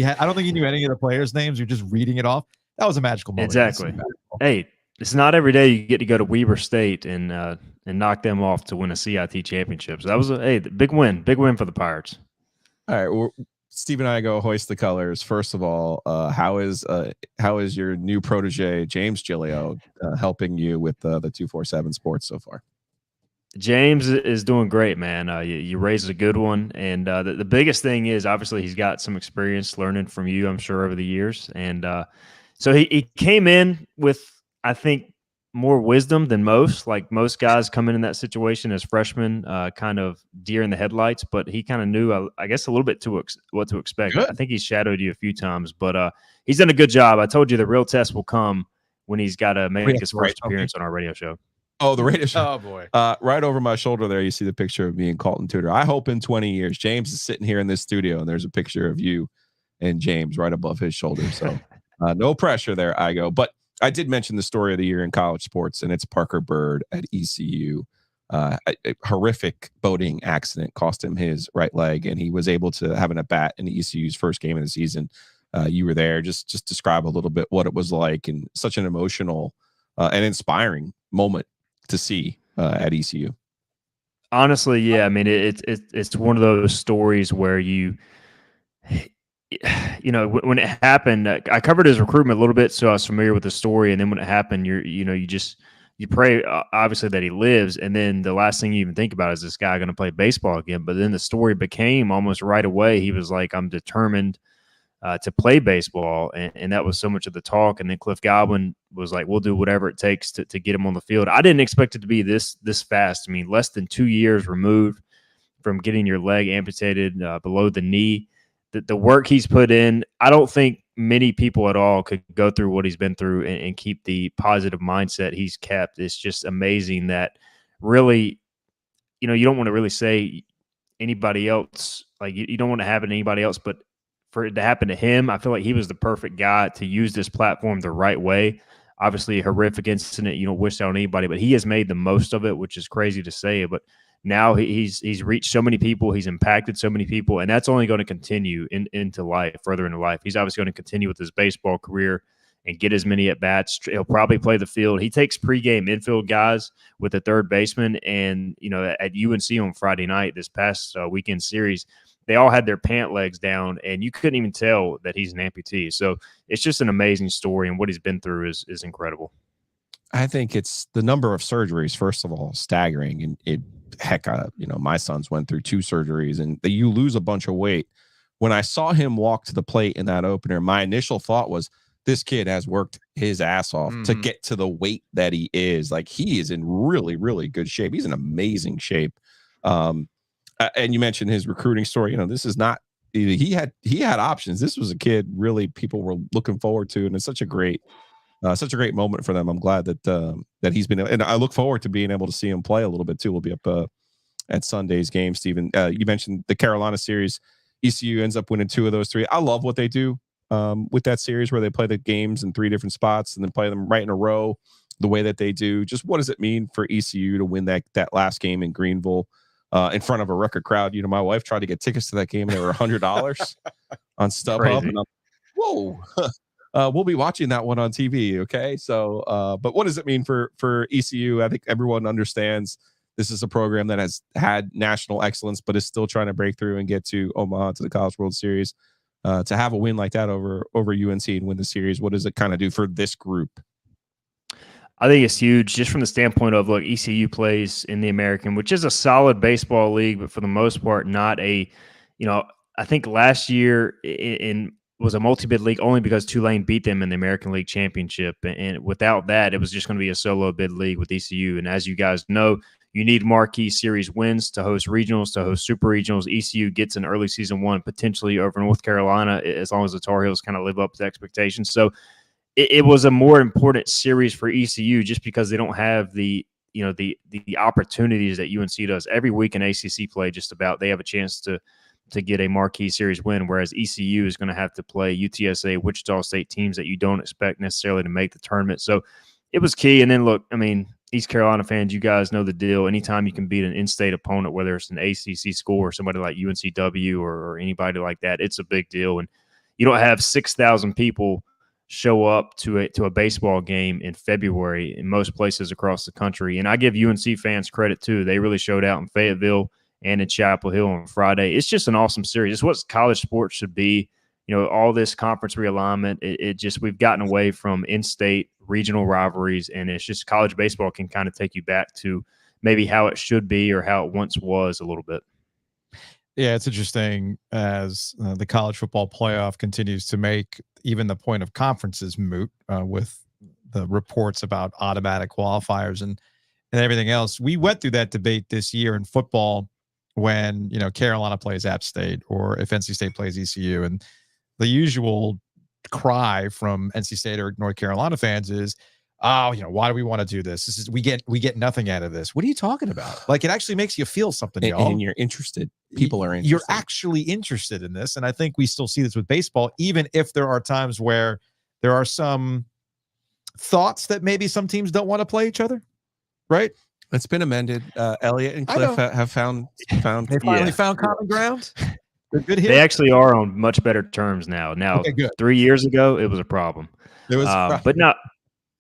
he knew any of the players' names. You're just reading it off. That was a magical moment. Exactly. Hey, it's not every day you get to go to Weber State and knock them off to win a CIT championship. So that was a big win for the Pirates. All right, well, Steve and I go hoist the colors. First of all, how is your new protege James Giglio helping you with the 247 Sports so far? James is doing great, man. You raised a good one, and the biggest thing is obviously he's got some experience learning from you, I'm sure, over the years, and so he came in with, I think, more wisdom than most. Like most guys come in that situation as freshmen, kind of deer in the headlights, but he kind of knew, I guess, a little bit what to expect. Good. I think he's shadowed you a few times, but he's done a good job. I told you the real test will come when he's got to make his first appearance on our radio show. Oh, the radio show. Oh, boy. Right over my shoulder there, you see the picture of me and Colton Tudor. I hope in 20 years, James is sitting here in this studio, and there's a picture of you and James right above his shoulder. So no pressure there, Igo. But I did mention the story of the year in college sports, and it's Parker Bird at ECU. A horrific boating accident cost him his right leg, and he was able to have an at-bat in ECU's first game of the season. You were there. Just describe a little bit what it was like, and such an emotional and inspiring moment to see at ECU. Honestly, yeah. I mean, it's one of those stories where you know, when it happened, I covered his recruitment a little bit, so I was familiar with the story. And then when it happened, you pray obviously that he lives, and then the last thing you even think about is this guy going to play baseball again. But then the story became almost right away. He was like, "I'm determined to play baseball," and that was so much of the talk. And then Cliff Godwin was like, "We'll do whatever it takes to get him on the field." I didn't expect it to be this fast. I mean, less than 2 years removed from getting your leg amputated below the knee. The work he's put in, I don't think many people at all could go through what he's been through and keep the positive mindset he's kept. It's just amazing that really, you don't want to really say anybody else, like you don't want to have it anybody else, but for it to happen to him, I feel like he was the perfect guy to use this platform the right way. Obviously a horrific incident, you don't wish that on anybody, but he has made the most of it, which is crazy to say. But now he's reached so many people, he's impacted so many people, and that's only going to continue into life, further into life. He's obviously going to continue with his baseball career and get as many at-bats. He'll probably play the field. He takes pregame infield guys with the third baseman, and at UNC on Friday night, this past weekend series, they all had their pant legs down, and you couldn't even tell that he's an amputee. So it's just an amazing story, and what he's been through is incredible. I think it's the number of surgeries, first of all, staggering. And my sons went through 2 surgeries, and you lose a bunch of weight. When I saw him walk to the plate in that opener, my initial thought was, this kid has worked his ass off to get to the weight that he is. Like, he is in really, really good shape. He's in amazing shape. And you mentioned his recruiting story. This is not, he had options. This was a kid really people were looking forward to, and it's such a great moment for them. I'm glad that he's been, and I look forward to being able to see him play a little bit too. We'll be up at Sunday's game, Stephen. You mentioned the Carolina series. ECU ends up winning 2 of those 3. I love what they do with that series, where they play the games in 3 different spots and then play them right in a row the way that they do. Just what does it mean for ECU to win that last game in Greenville in front of a record crowd? My wife tried to get tickets to that game, and they were $100 on StubHub. And whoa. We'll be watching that one on TV. Okay. So, but what does it mean for ECU? I think everyone understands this is a program that has had national excellence, but is still trying to break through and get to Omaha, to the College World Series. To have a win like that over UNC and win the series, what does it kind of do for this group? I think it's huge, just from the standpoint of, look, ECU plays in the American, which is a solid baseball league, but for the most part, not a, I think last year was a multi-bid league only because Tulane beat them in the American League Championship. And without that, it was just going to be a solo bid league with ECU. And as you guys know, you need marquee series wins to host regionals, to host super regionals. ECU gets an early season one potentially over North Carolina, as long as the Tar Heels kind of live up to expectations. So it was a more important series for ECU, just because they don't have the opportunities that UNC does. Every week in ACC play, just about, they have a chance to get a marquee series win, whereas ECU is going to have to play UTSA, Wichita State, teams that you don't expect necessarily to make the tournament. So it was key. And then, look, I mean, East Carolina fans, you guys know the deal. Anytime you can beat an in-state opponent, whether it's an ACC school or somebody like UNCW or anybody like that, it's a big deal. And you don't have 6,000 people show up to a baseball game in February in most places across the country. And I give UNC fans credit too. They really showed out in Fayetteville and in Chapel Hill on Friday. It's just an awesome series. It's what college sports should be. All this conference realignment, it just, we've gotten away from in-state regional rivalries, and it's just college baseball can kind of take you back to maybe how it should be or how it once was a little bit. Yeah, it's interesting as the college football playoff continues to make even the point of conferences moot with the reports about automatic qualifiers and everything else. We went through that debate this year in football when, Carolina plays App State or if NC State plays ECU. And the usual cry from NC State or North Carolina fans is, oh, why do we want to do this? This is we get nothing out of this. What are you talking about? Like, it actually makes you feel something, y'all. And you're interested. People are interested. You're actually interested in this. And I think we still see this with baseball, even if there are times where there are some thoughts that maybe some teams don't want to play each other, right? It's been amended. Elliot and Cliff have found. They finally found common ground. They're good here. They actually are on much better terms now. Okay, good. 3 years ago, it was a problem. It was, but no,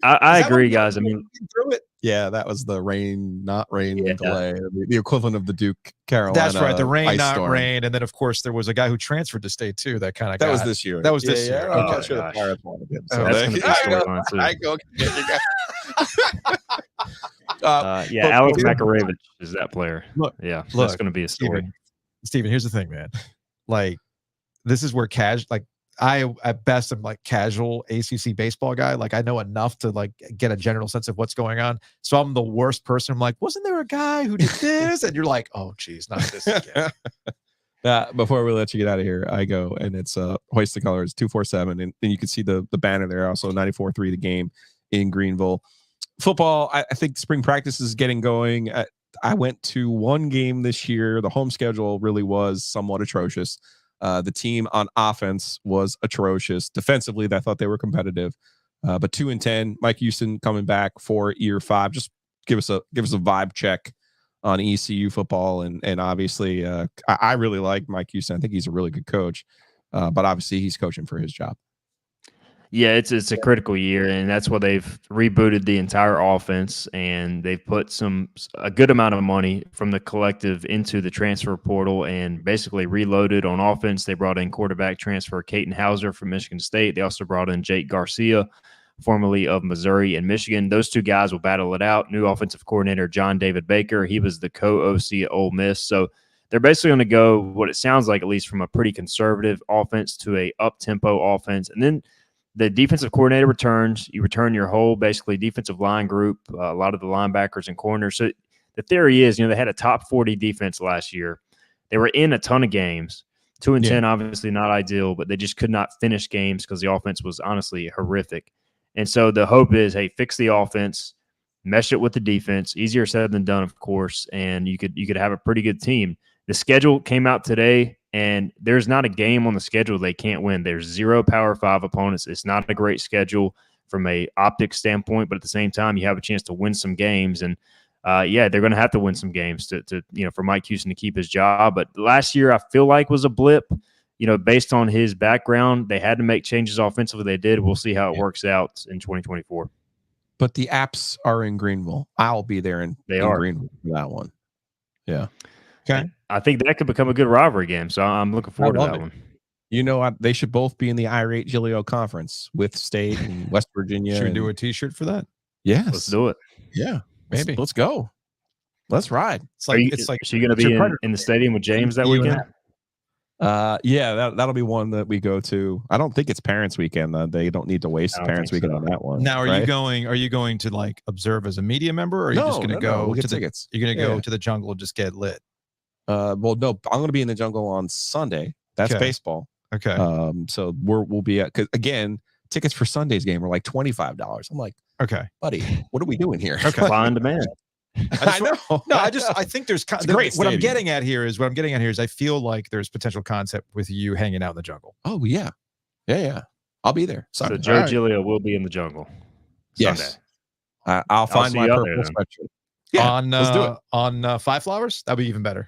I agree, guys. I mean, through it. Yeah, that was the not rain delay, the equivalent of the Duke Carolina. That's right, the rain, not storm. rain, and then of course there was a guy who transferred to state too. That kind of that was this year. That was this year. I'm Oh, not sure the gosh. Pirates wanted him. So that's going to be a storyline too. I go. Alex Makarevich is that player. Look, that's look, going to be a story. Steven, here's the thing, man. Like, this is where I at best am like casual ACC baseball guy. Like, I know enough to like get a general sense of what's going on. So I'm the worst person. I'm like, wasn't there a guy who did this? And you're like, oh geez, not this again. Before we let you get out of here, I go, and it's Hoist the Colors 247, and you can see the banner there. Also 94.3 the game in Greenville. Football, I think spring practice is getting going. I went to one game this year. The home schedule really was somewhat atrocious. The team on offense was atrocious. Defensively, I thought they were competitive. But 2-10, Mike Houston coming back for year 5. Just give us a vibe check on ECU football, and obviously, I really like Mike Houston. I think he's a really good coach. But obviously, he's coaching for his job. Yeah, it's a critical year, and that's why they've rebooted the entire offense, and they've put a good amount of money from the collective into the transfer portal and basically reloaded on offense. They brought in quarterback transfer Caton Hauser from Michigan State. They also brought in Jake Garcia, formerly of Missouri and Michigan. Those two guys will battle it out. New offensive coordinator John David Baker. He was the co-OC at Ole Miss. So they're basically going to go, what it sounds like, at least from a pretty conservative offense to a up-tempo offense. And then the defensive coordinator returns. You return your whole basically defensive line group, a lot of the linebackers and corners. So the theory is, they had a top 40 defense last year. They were in a ton of games. 2-10, obviously not ideal, but they just could not finish games because the offense was honestly horrific. And so the hope is, hey, fix the offense, mesh it with the defense. Easier said than done, of course, and you could have a pretty good team. The schedule came out today, and there's not a game on the schedule they can't win. There's 0 Power 5 opponents. It's not a great schedule from a optics standpoint, but at the same time, you have a chance to win some games. And they're going to have to win some games to for Mike Houston to keep his job. But last year, I feel like was a blip. Based on his background, they had to make changes offensively. They did. We'll see how it works out in 2024. But the apps are in Greenville. I'll be there in Greenville for that one. Yeah. Okay. I think that could become a good rivalry game. So I'm looking forward to that one. They should both be in the Irate Giglio conference with State and West Virginia. Should we do a T-shirt for that? Yes. Let's do it. Yeah. Maybe. Let's go. Let's ride. It's like so you're going to be in the stadium with James that weekend? That'll be one that we go to. I don't think it's Parents Weekend. They don't need to waste Parents Weekend on that one. Now, are you going to like observe as a media member, or are you just going to go we'll get to tickets? You're going to go to the jungle and just get lit? Well, no, I'm going to be in the jungle on Sunday. That's baseball. Okay. So we'll be at, because again, tickets for Sunday's game are like $25. I'm like, okay, buddy, what are we doing here? Okay. Supply and demand. I know. No, I think there's great. What I'm getting at here is I feel like there's potential concept with you hanging out in the jungle. Oh yeah. I'll be there. So Joe Giglio will be in the jungle. Yes. I'll find my purple sweatshirt. Yeah, let's do it. On Five Flowers, that'd be even better.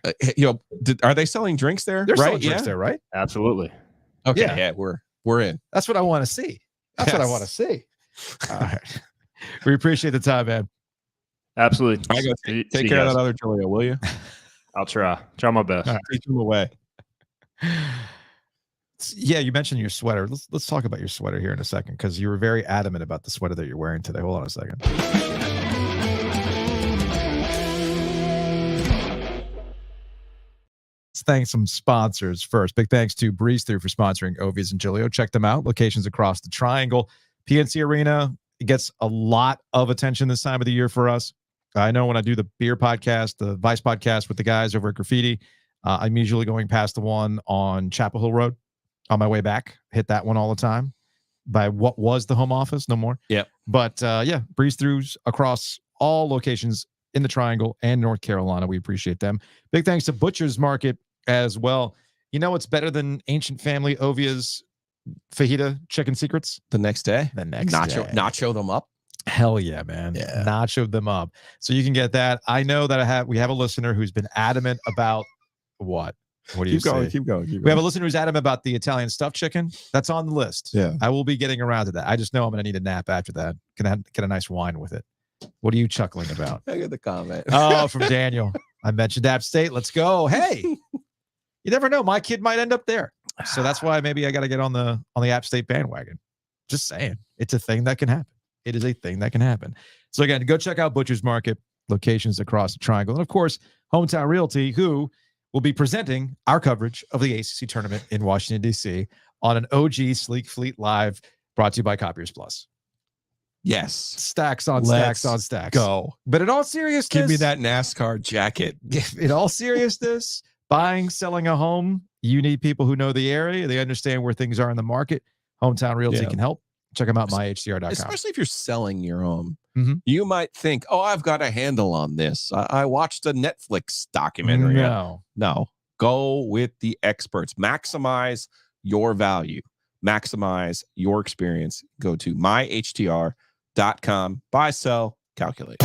Are they selling drinks there? They're selling drinks there, right? Absolutely. Okay. Yeah, we're in. That's what I want to see. That's what I Yes. want to see. All right. We appreciate the time, man. Absolutely. I go See take you care of guys. that other Julio, will you? I'll try my best. All right, teach him away. Yeah, you mentioned your sweater. Let's talk about your sweater here in a second, because you were very adamant about the sweater that you're wearing today. Hold on a second. Let's thank some sponsors first. Big thanks to Breeze Through for sponsoring Ovies and Giglio. Check them out. Locations across the triangle. PNC Arena, it gets a lot of attention this time of the year for us. I know when I do the beer podcast, the Vice podcast with the guys over at Graffiti, I'm usually going past the one on Chapel Hill Road on my way back. Hit that one all the time by what was the home office. No more. Yep. But yeah, breeze throughs across all locations in the Triangle and North Carolina. We appreciate them. Big thanks to Butcher's Market as well. You know what's better than Ancient Family Ovia's fajita chicken secrets? The next day, The next nacho day. nacho them up. Hell yeah, man. Yeah. Nacho them up. So you can get that. I know that we have a listener who's been adamant about what? What do you Keep going, say? keep going, keep going. We have a listener who's adamant about the Italian stuffed chicken. That's on the list. Yeah. I will be getting around to that. I just know I'm going to need a nap after that. Can get a nice wine with it. What are you chuckling about? I get the comment. Oh, from Daniel. I mentioned App State. Let's go. Hey, you never know. My kid might end up there. So that's why maybe I got to get on the App State bandwagon. Just saying. It's a thing that can happen. It is a thing that can happen. So again, go check out Butcher's Market, locations across the triangle. And of course, Hometown Realty, who will be presenting our coverage of the ACC tournament in Washington, D.C. on an OG Sleek Fleet Live, brought to you by Copiers Plus. Yes. Stacks on Let's stacks on stacks. Go. But in all seriousness, Give me that NASCAR jacket. in all seriousness, buying, selling a home, you need people who know the area. They understand where things are in the market. Hometown Realty Yeah. can help. Check them out, myhtcr.com. Especially if you're selling your home. Mhm. You might think, oh, I've got a handle on this. I watched a Netflix documentary. No. Go with the experts. Maximize your value. Maximize your experience. Go to myhtr.com. Buy, sell, calculate.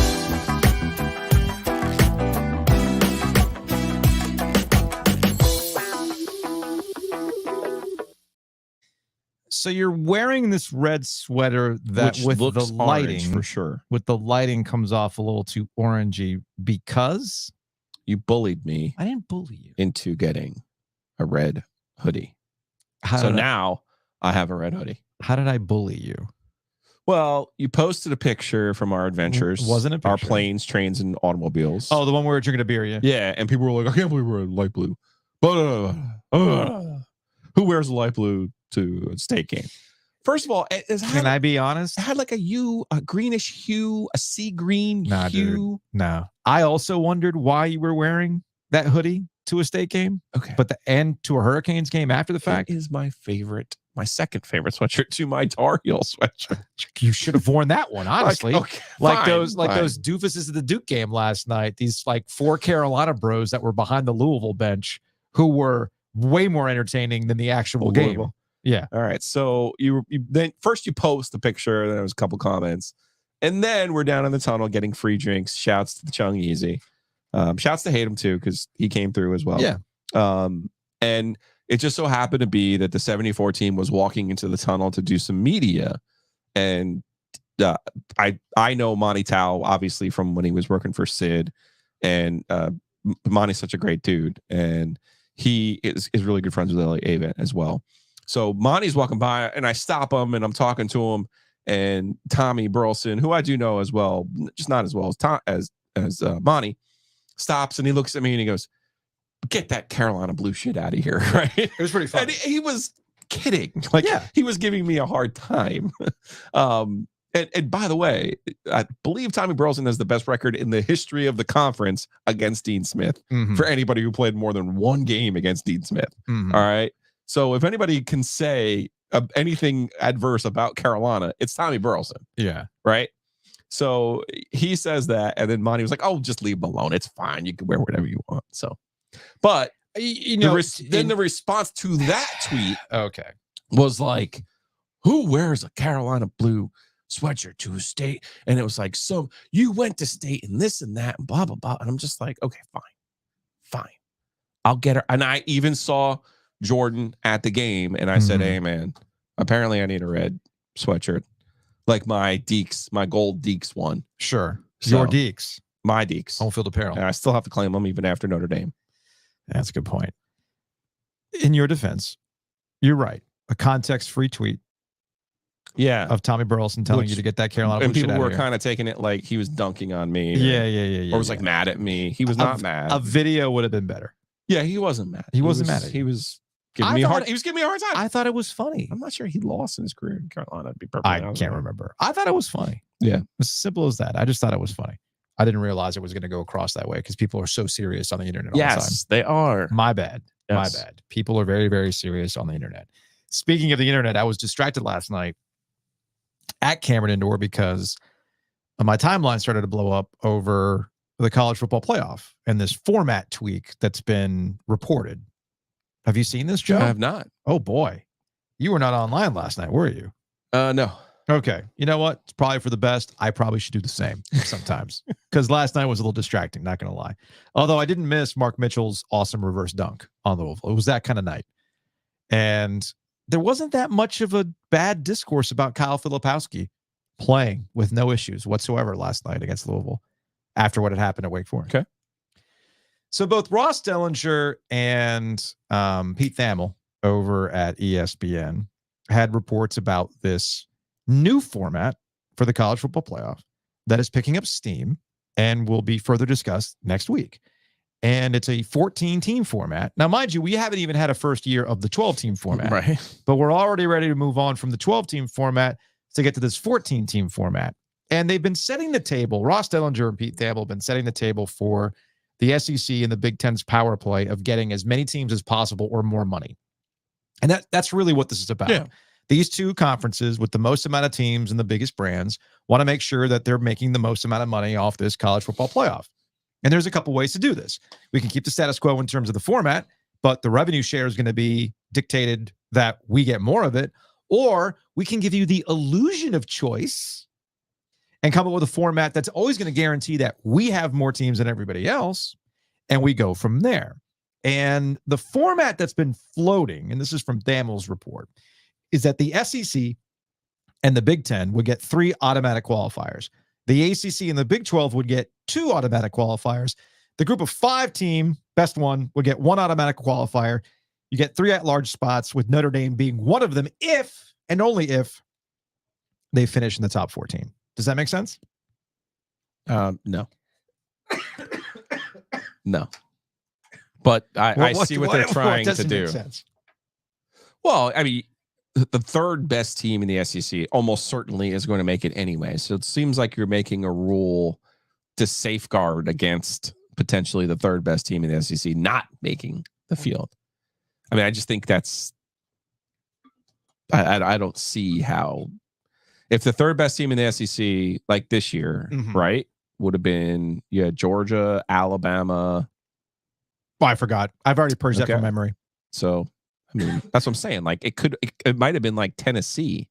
So you're wearing this red sweater that Which with looks the orange lighting for sure. with the lighting comes off a little too orangey because You bullied me I didn't bully you. into getting a red hoodie. How So did now I have a red hoodie. how did I bully you? Well, you posted a picture from our adventures. Wasn't a Our picture. planes, trains, and automobiles. Oh, the one where we're drinking a beer, yeah. yeah. And people were like, I can't believe we're in light blue. But who wears a light blue to a state game? First of all, Can I be honest? it had like a greenish hue, a sea green Nah, dude. hue. No. I also wondered why you were wearing that hoodie to a state game, Okay. but the end to a Hurricanes game after the fact. That is my second favorite sweatshirt to my Tar Heel sweatshirt. You should have worn that one, honestly. Okay, Like fine, those fine. doofuses at the Duke game last night. These like 4 Carolina bros that were behind the Louisville bench who were way more entertaining than the actual game. Louisville. Yeah. All right. So you then first you post the picture, then there was a couple comments, and then we're down in the tunnel getting free drinks. Shouts to the Chung Easy. Shouts to Hatem too, because he came through as well. Yeah. And it just so happened to be that the 74 team was walking into the tunnel to do some media. And I know Monty Tao, obviously, from when he was working for Sid. And Monty's such a great dude. And he is really good friends with Elliot Avent as well. So Monty's walking by, and I stop him, and I'm talking to him. And Tommy Burleson, who I do know as well, just not as well as Monty, stops, and he looks at me, and he goes, "Get that Carolina blue shit out of here!" Right? It was pretty fun. And he was kidding. Like, Yeah. he was giving me a hard time. And by the way, I believe Tommy Burleson has the best record in the history of the conference against Dean Smith Mhm. for anybody who played more than one game against Dean Smith. Mhm. All right. So if anybody can say anything adverse about Carolina, it's Tommy Burleson. Yeah. Right. So he says that. And then Monty was like, "Oh, just leave him alone. It's fine. You can wear whatever you want." So, but You know, then the response to that tweet okay. was like, "Who wears a Carolina blue sweatshirt to a state?" And it was like, "So you went to state and this and that and blah, blah, blah." And I'm just like, okay, fine. I'll get her. And I even saw Jordan at the game, and I said, Mhm. "Hey, man, apparently I need a red sweatshirt, like my Deeks, my gold Deeks one. Sure. So, Your Deeks. My Deeks. Home field apparel. And I still have to claim them even after Notre Dame. That's a good point. In your defense, you're right. A context-free tweet of Tommy Burleson telling you to get that Carolina and blue shit people out were of here. Yeah. Taking it like he was dunking on me. Yeah. Or was like mad at me. He was not mad. A video would have been better. Yeah, he wasn't mad. He wasn't mad at you. He was giving me a hard. He was giving me a hard time. I thought it was funny. I'm not sure he lost in his career in Carolina. To be perfectly I honest can't with you. remember. I thought it was funny. Yeah. As simple as that. I just thought it was funny. I didn't realize it was going to go across that way because people are so serious on the internet all the time. Yes, they are. My bad. Yes. My bad. People are very, very serious on the internet. Speaking of the internet, I was distracted last night at Cameron Indoor because my timeline started to blow up over the college football playoff and this format tweak that's been reported. Have you seen this, Joe? I have not. Oh, boy. You were not online last night, were you? No. Okay. You know what? It's probably for the best. I probably should do the same sometimes because last night was a little distracting, not going to lie. Although I didn't miss Mark Mitchell's awesome reverse dunk on Louisville. It was that kind of night. And there wasn't that much of a bad discourse about Kyle Filipowski playing with no issues whatsoever last night against Louisville after what had happened at Wake Forest. Okay. So both Ross Dellinger and Pete Thamel over at ESPN had reports about this new format for the college football playoff that is picking up steam and will be further discussed next week. And it's a 14-team format. Now, mind you, we haven't even had a first year of the 12-team format. Right. But we're already ready to move on from the 12-team format to get to this 14-team format. And they've been setting the table. Ross Dellinger and Pete Thamel have been setting the table for the SEC and the Big Ten's power play of getting as many teams as possible or more money. And that's really what this is about. Yeah. These two conferences with the most amount of teams and the biggest brands want to make sure that they're making the most amount of money off this college football playoff. And there's a couple ways to do this. We can keep the status quo in terms of the format, but the revenue share is going to be dictated that we get more of it, or we can give you the illusion of choice and come up with a format that's always going to guarantee that we have more teams than everybody else, and we go from there. And the format that's been floating, and this is from Thamel's report, is that the SEC and the Big Ten would get 3 automatic qualifiers. The ACC and the Big 12 would get 2 automatic qualifiers. The group of 5 team, best one, would get 1 automatic qualifier. You get 3 at-large spots, with Notre Dame being one of them if, and only if, they finish in the top 14. Does that make sense? No. No. But I see what they're trying to do. Well, I mean, the third best team in the SEC almost certainly is going to make it anyway. So it seems like you're making a rule to safeguard against potentially the third best team in the SEC not making the field. I mean, I just think that's, I don't see how, if the third best team in the SEC like this year, right, would have been, Georgia, Alabama. Oh, I forgot. I've already purged that from memory. So, I mean, that's what I'm saying. Like it might have been like Tennessee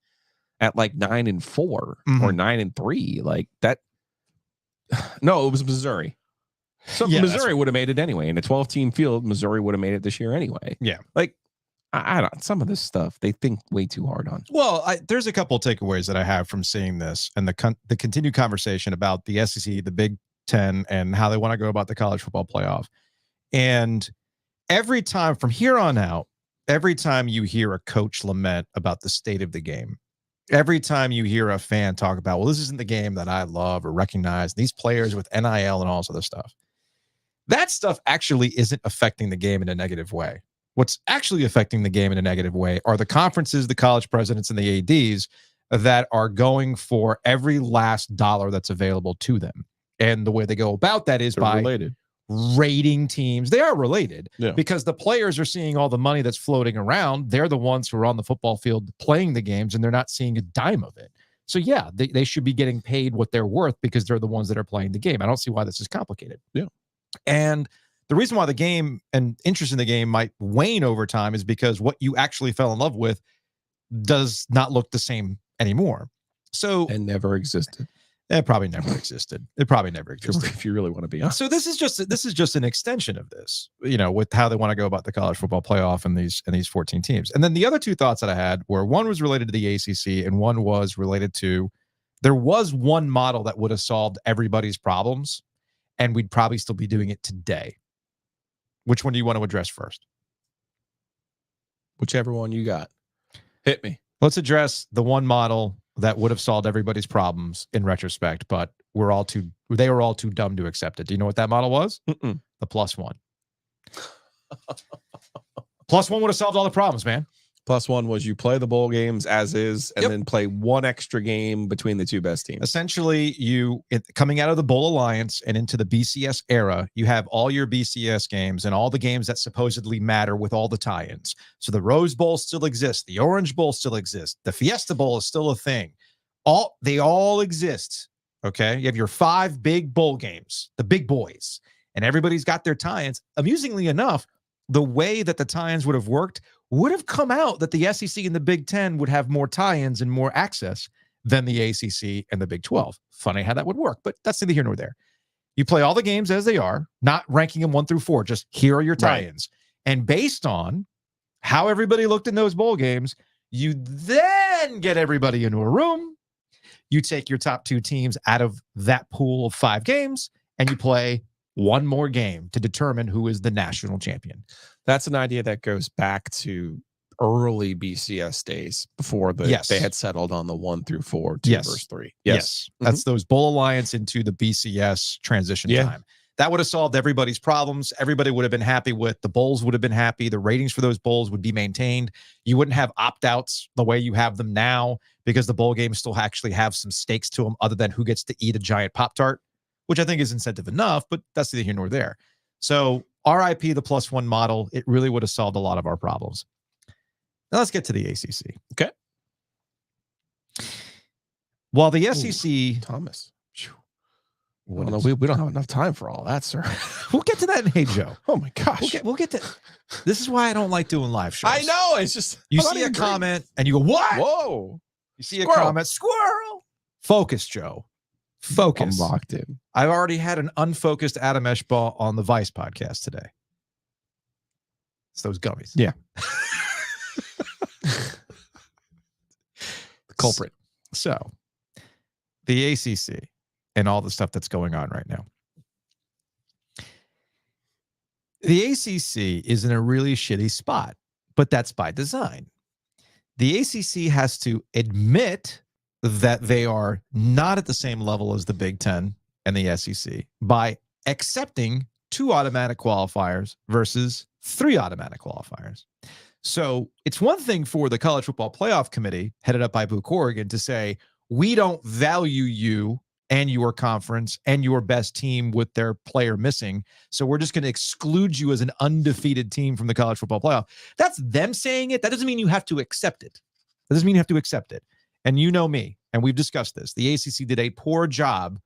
at like 9-4 or 9-3. Like that. No, it was Missouri. So Missouri would have made it anyway. In a 12-team field, Missouri would have made it this year anyway. Yeah. Like, I don't, some of this stuff they think way too hard on. Well, there's a couple of takeaways that I have from seeing this and the continued conversation about the SEC, the Big Ten, and how they want to go about the college football playoff. And every time from here on out, every time you hear a coach lament about the state of the game, every time you hear a fan talk about, well, this isn't the game that I love or recognize, these players with NIL and all this other stuff, that stuff actually isn't affecting the game in a negative way. What's actually affecting the game in a negative way are the conferences, the college presidents, and the ADs that are going for every last dollar that's available to them. And the way they go about that is by rating teams. They are related because the players are seeing all the money that's floating around. They're the ones who are on the football field playing the games, and they're not seeing a dime of it. So yeah, they should be getting paid what they're worth because they're the ones that are playing the game. I don't see why this is complicated. Yeah. And the reason why the game and interest in the game might wane over time is because what you actually fell in love with does not look the same anymore. So and never existed. It probably never existed. It probably never existed. If you really want to be honest. So this is just an extension of this, with how they want to go about the college football playoff and these 14 teams. And then the other two thoughts that I had were, one was related to the ACC and one was related to, there was one model that would have solved everybody's problems and we'd probably still be doing it today. Which one do you want to address first? Whichever one you got. Hit me. Let's address the one model that would have solved everybody's problems in retrospect, but they were all too dumb to accept it. Do you know what that model was? Mm-mm. The +1. +1 would have solved all the problems, man. +1 was you play the bowl games as is, and then play one extra game between the two best teams. Essentially, coming out of the Bowl Alliance and into the BCS era, you have all your BCS games and all the games that supposedly matter with all the tie-ins. So the Rose Bowl still exists. The Orange Bowl still exists. The Fiesta Bowl is still a thing. They all exist. Okay. You have your 5 big bowl games, the big boys, and everybody's got their tie-ins. Amusingly enough, the way that the tie-ins would have worked would have come out that the SEC and the Big Ten would have more tie-ins and more access than the ACC and the Big 12. Funny how that would work, but that's neither here nor there. You play all the games as they are, not ranking them 1 through 4. Just here are your tie-ins. Right. And based on how everybody looked in those bowl games, you then get everybody into a room. You take your top 2 teams out of that pool of 5 games, and you play one more game to determine who is the national champion. That's an idea that goes back to early BCS days before they had settled on the 1 through 4, 2 versus 3. Yes. That's those Bowl Alliance into the BCS transition time. That would have solved everybody's problems. Everybody would have been happy with the bowls, would have been happy. The ratings for those bowls would be maintained. You wouldn't have opt-outs the way you have them now because the bowl games still actually have some stakes to them other than who gets to eat a giant Pop-Tart, which I think is incentive enough, but that's neither here nor there. So RIP the +1 model, it really would have solved a lot of our problems. Now let's get to the ACC. Okay. While the SEC... Thomas. Well, no, we don't have enough time for all that, sir. We'll get to that in Hey Joe. Oh my gosh. We'll get to... This is why I don't like doing live shows. I know. It's just... You see a comment and you go, what? Whoa. You see a comment, squirrel. Focus, Joe. Focus. I'm locked in. I've already had an unfocused Adam Eshbaugh on the Vice podcast today. It's those gummies. Yeah. The culprit. So, the ACC and all the stuff that's going on right now. The ACC is in a really shitty spot, but that's by design. The ACC has to admit that they are not at the same level as the Big Ten and the SEC by accepting 2 automatic qualifiers versus 3 automatic qualifiers. So it's one thing for the College Football Playoff Committee, headed up by Boo Corrigan, to say, we don't value you and your conference and your best team with their player missing, so we're just going to exclude you as an undefeated team from the College Football Playoff. That's them saying it. That doesn't mean you have to accept it. That doesn't mean you have to accept it. And you know me, and we've discussed this. The ACC did a poor job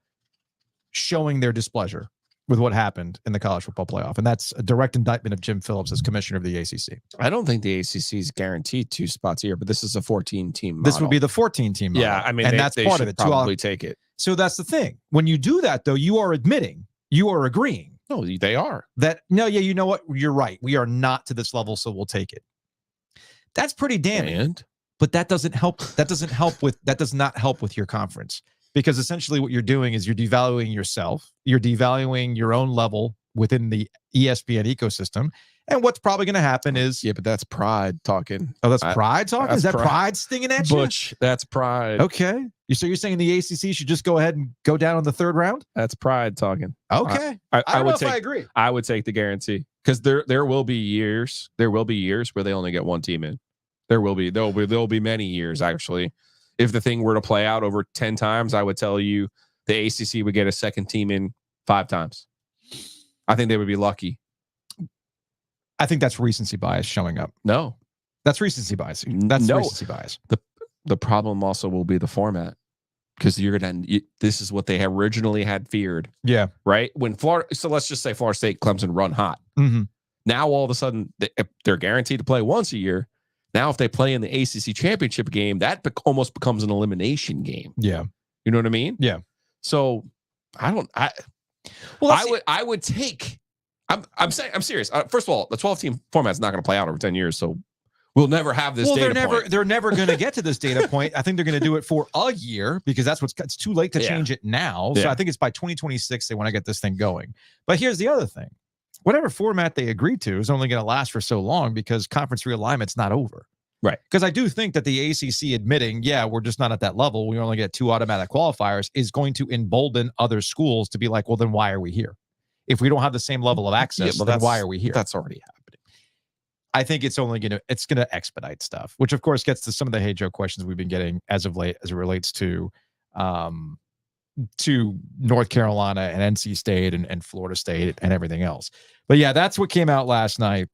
showing their displeasure with what happened in the College Football Playoff. And that's a direct indictment of Jim Phillips as commissioner of the ACC. I don't think the ACC is guaranteed 2 spots here, but this is a 14-team model. This would be the 14-team model. Yeah, I mean, and that's part of it. Probably take it. So that's the thing. When you do that, though, you are admitting, you are agreeing. No, they are. That, no, yeah, you know what? You're right. We are not to this level, so we'll take it. That's pretty damning. But that doesn't help. That does not help with your conference, because essentially what you're doing is you're devaluing yourself. You're devaluing your own level within the ESPN ecosystem. And what's probably going to happen is... Yeah, but that's pride talking. Oh, that's pride talking? Is that pride stinging at you? Butch, that's pride. Okay. So you're saying the ACC should just go ahead and go down on the 3rd round? That's pride talking. Okay. I don't know if I agree. I would take the guarantee, because there will be years. There will be years where they only get 1 team in. There'll be many years, actually. If the thing were to play out over 10 times, I would tell you the ACC would get a 2nd team in 5 times. I think they would be lucky. I think that's recency bias showing up. No. That's recency bias. That's recency bias. The problem also will be the format, because this is what they originally had feared. Yeah. Right? So let's just say Florida State, Clemson run hot. Mm-hmm. Now, all of a sudden, they're guaranteed to play once a year. Now, if they play in the ACC championship game, that almost becomes an elimination game. Yeah. You know what I mean? Yeah. So I would take. I'm serious. First of all, the 12-team format is not going to play out over 10 years, so we'll never have this. They're never going to get to this data point. I think they're going to do it for a year because it's too late to change it now. So I think it's by 2026 they want to get this thing going. But here's the other thing: whatever format they agree to is only going to last for so long because conference realignment's not over. Right. Because I do think that the ACC admitting, we're just not at that level, we only get 2 automatic qualifiers, is going to embolden other schools to be like, well, then why are we here? If we don't have the same level of access, then why are we here? That's already happening. I think it's only going to expedite stuff, which of course gets to some of the Hey Joe questions we've been getting as of late as it relates to North Carolina and NC State and Florida State and everything else. But yeah, that's what came out last night.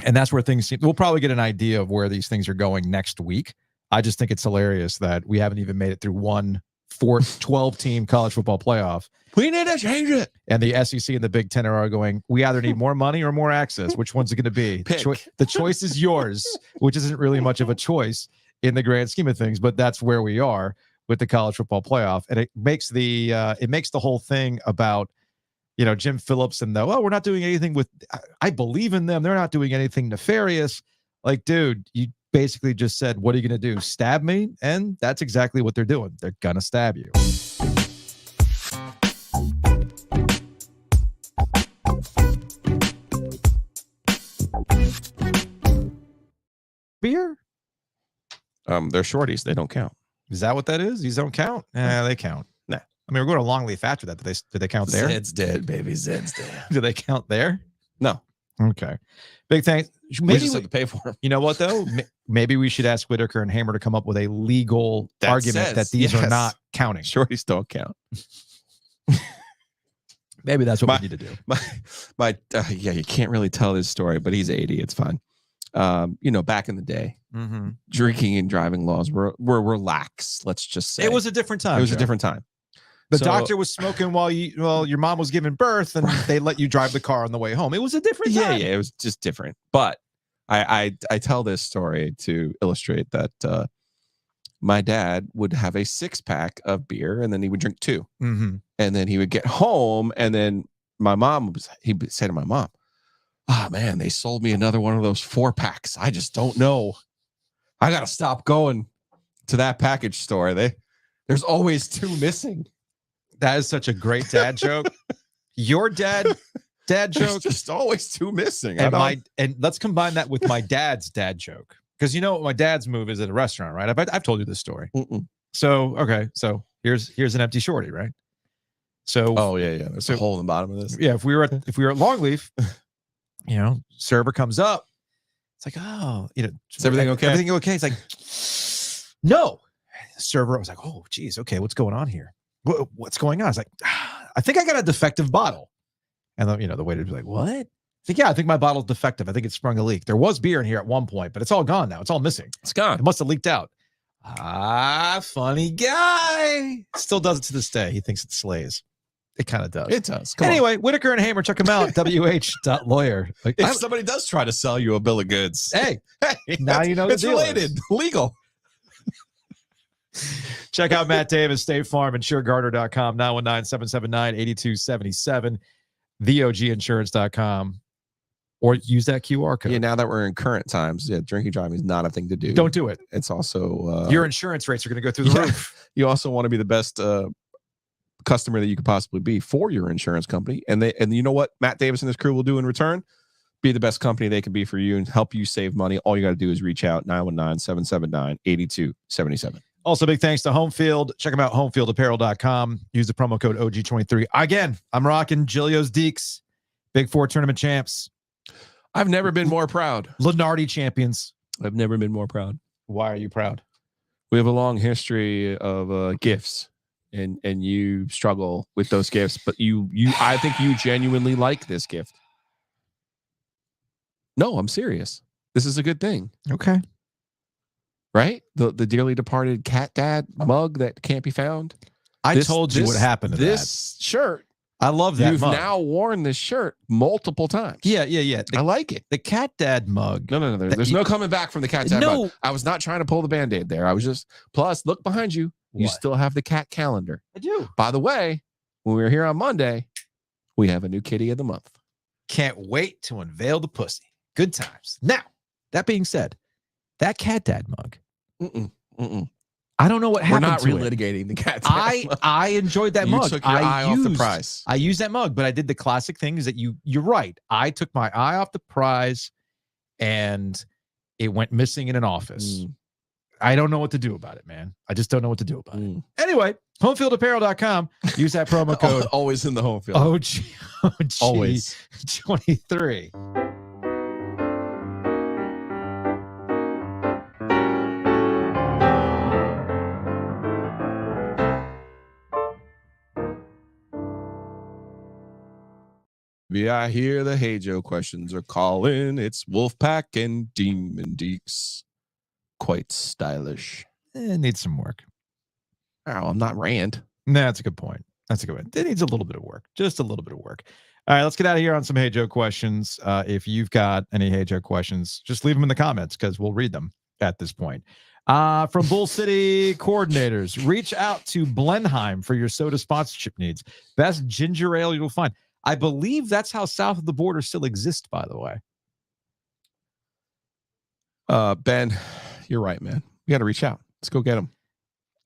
And that's where things seem, we'll probably get an idea of where these things are going next week. I just think it's hilarious that we haven't even made it through one 12-team college football playoff. We need to change it. And the SEC and the Big Ten are all going, we either need more money or more access. Which one's it going to be? The choice is yours, which isn't really much of a choice in the grand scheme of things, but that's where we are with the college football playoff. And it makes the whole thing about, Jim Phillips and we're not doing anything with, I believe in them. They're not doing anything nefarious. Like, dude, you basically just said, what are you going to do? Stab me? And that's exactly what they're doing. They're going to stab you. Beer? They're shorties. They don't count. Is that what that is? These don't count? They count. Nah. I mean, we're going to Longleaf after that. Did they count there? Zed's dead, baby. Zed's dead. Do they count there? No. Okay. Big thanks. Maybe we just have to pay for them. You know what, though? Maybe we should ask Whitaker and Hamer to come up with a legal argument that these are not counting. Shorties don't count. Maybe that's what we need to do. You can't really tell his story, but he's 80. It's fine. Back in the day, drinking and driving laws were lax. Let's just say it was a different time. It was a different time. The doctor was smoking while your mom was giving birth, and they let you drive the car on the way home. It was a different time. Yeah, it was just different. But I tell this story to illustrate that my dad would have a 6-pack of beer, and then he would drink 2, and then he would get home, and then he would say to my mom, "Ah, man, they sold me another one of those 4-packs. I just don't know. I gotta stop going to that package store. There's always 2 missing." That is such a great dad joke. Your dad joke. There's just always 2 missing. And let's combine that with my dad's dad joke, because you know what my dad's move is at a restaurant, right? I've told you this story. So here's an empty shorty, right? So there's a hole in the bottom of this. Yeah, if we were at Longleaf, server comes up. It's like, oh, is everything okay? Everything okay? It's like, no. Server was like, oh, geez, okay, what's going on here? What's going on? I was like, I think I got a defective bottle. And the waiter'd be like, what? I think, I think my bottle's defective. I think it sprung a leak. There was beer in here at one point, but it's all gone now. It's all missing. It's gone. It must have leaked out. Funny guy. Still does it to this day. He thinks it slays. It kind of does. It does. Anyway, Whitaker and Hamer, check them out. WH.lawyer. If somebody does try to sell you a bill of goods, hey, now you know it's related, legal. Check out Matt Davis, State Farm, InsureGarner.com, 919-779-8277, TheOGInsurance.com, or use that QR code. Yeah, now that we're in current times, drinking driving is not a thing to do. Don't do it. It's also your insurance rates are going to go through the roof. You also want to be the best customer that you could possibly be for your insurance company, and you know what Matt Davis and his crew will do in return? Be the best company they can be for you and help you save money. All you got to do is reach out, 919-779-8277. Also, big thanks to Homefield. Check them out, homefieldapparel.com. Use the promo code OG23. Again, I'm rocking Giglio's Deeks, Big 4 tournament champs. I've never been more proud. Lunardi champions. I've never been more proud. Why are you proud? We have a long history of gifts, and you struggle with those gifts, but I think you genuinely like this gift. No, I'm serious. This is a good thing. Okay. Right? The dearly departed cat dad mug that can't be found. I told you what happened to this shirt. I love that. You've now worn this shirt multiple times. Yeah. I like it. The cat dad mug. No. There's no coming back from the cat dad mug. I was not trying to pull the Band-Aid there. I was just, plus, look behind you. You What? still have the cat calendar. I do. By the way, when we were here on Monday, we have a new kitty of the month. Can't wait to unveil the pussy. Good times. Now, that being said, that cat dad mug. I don't know what happened. We're not relitigating the cat. I enjoyed that mug. You took your eye off the prize. I used that mug, but I did the classic thing is that you're right. I took my eye off the prize and it went missing in an office. I don't know what to do about it, man. I just don't know what to do about it. Anyway, homefieldapparel.com. Use that promo code. Always in the home field. Always. 23. Yeah, I hear the Hey Joe questions are calling. It's Wolfpack and Demon Deeks. Quite stylish. It needs some work. Oh, I'm not Rand. No, that's a good point. That's a good one. It needs a little bit of work. Just a little bit of work. All right, let's get out of here on some Hey Joe questions. If you've got any Hey Joe questions, just leave them in the comments because we'll read them at this point. From Bull City coordinators, reach out to Blenheim for your soda sponsorship needs. Best ginger ale you'll find. I believe that's how south of the border still exists, by the way. Ben, you're right, man. We got to reach out. Let's go get him.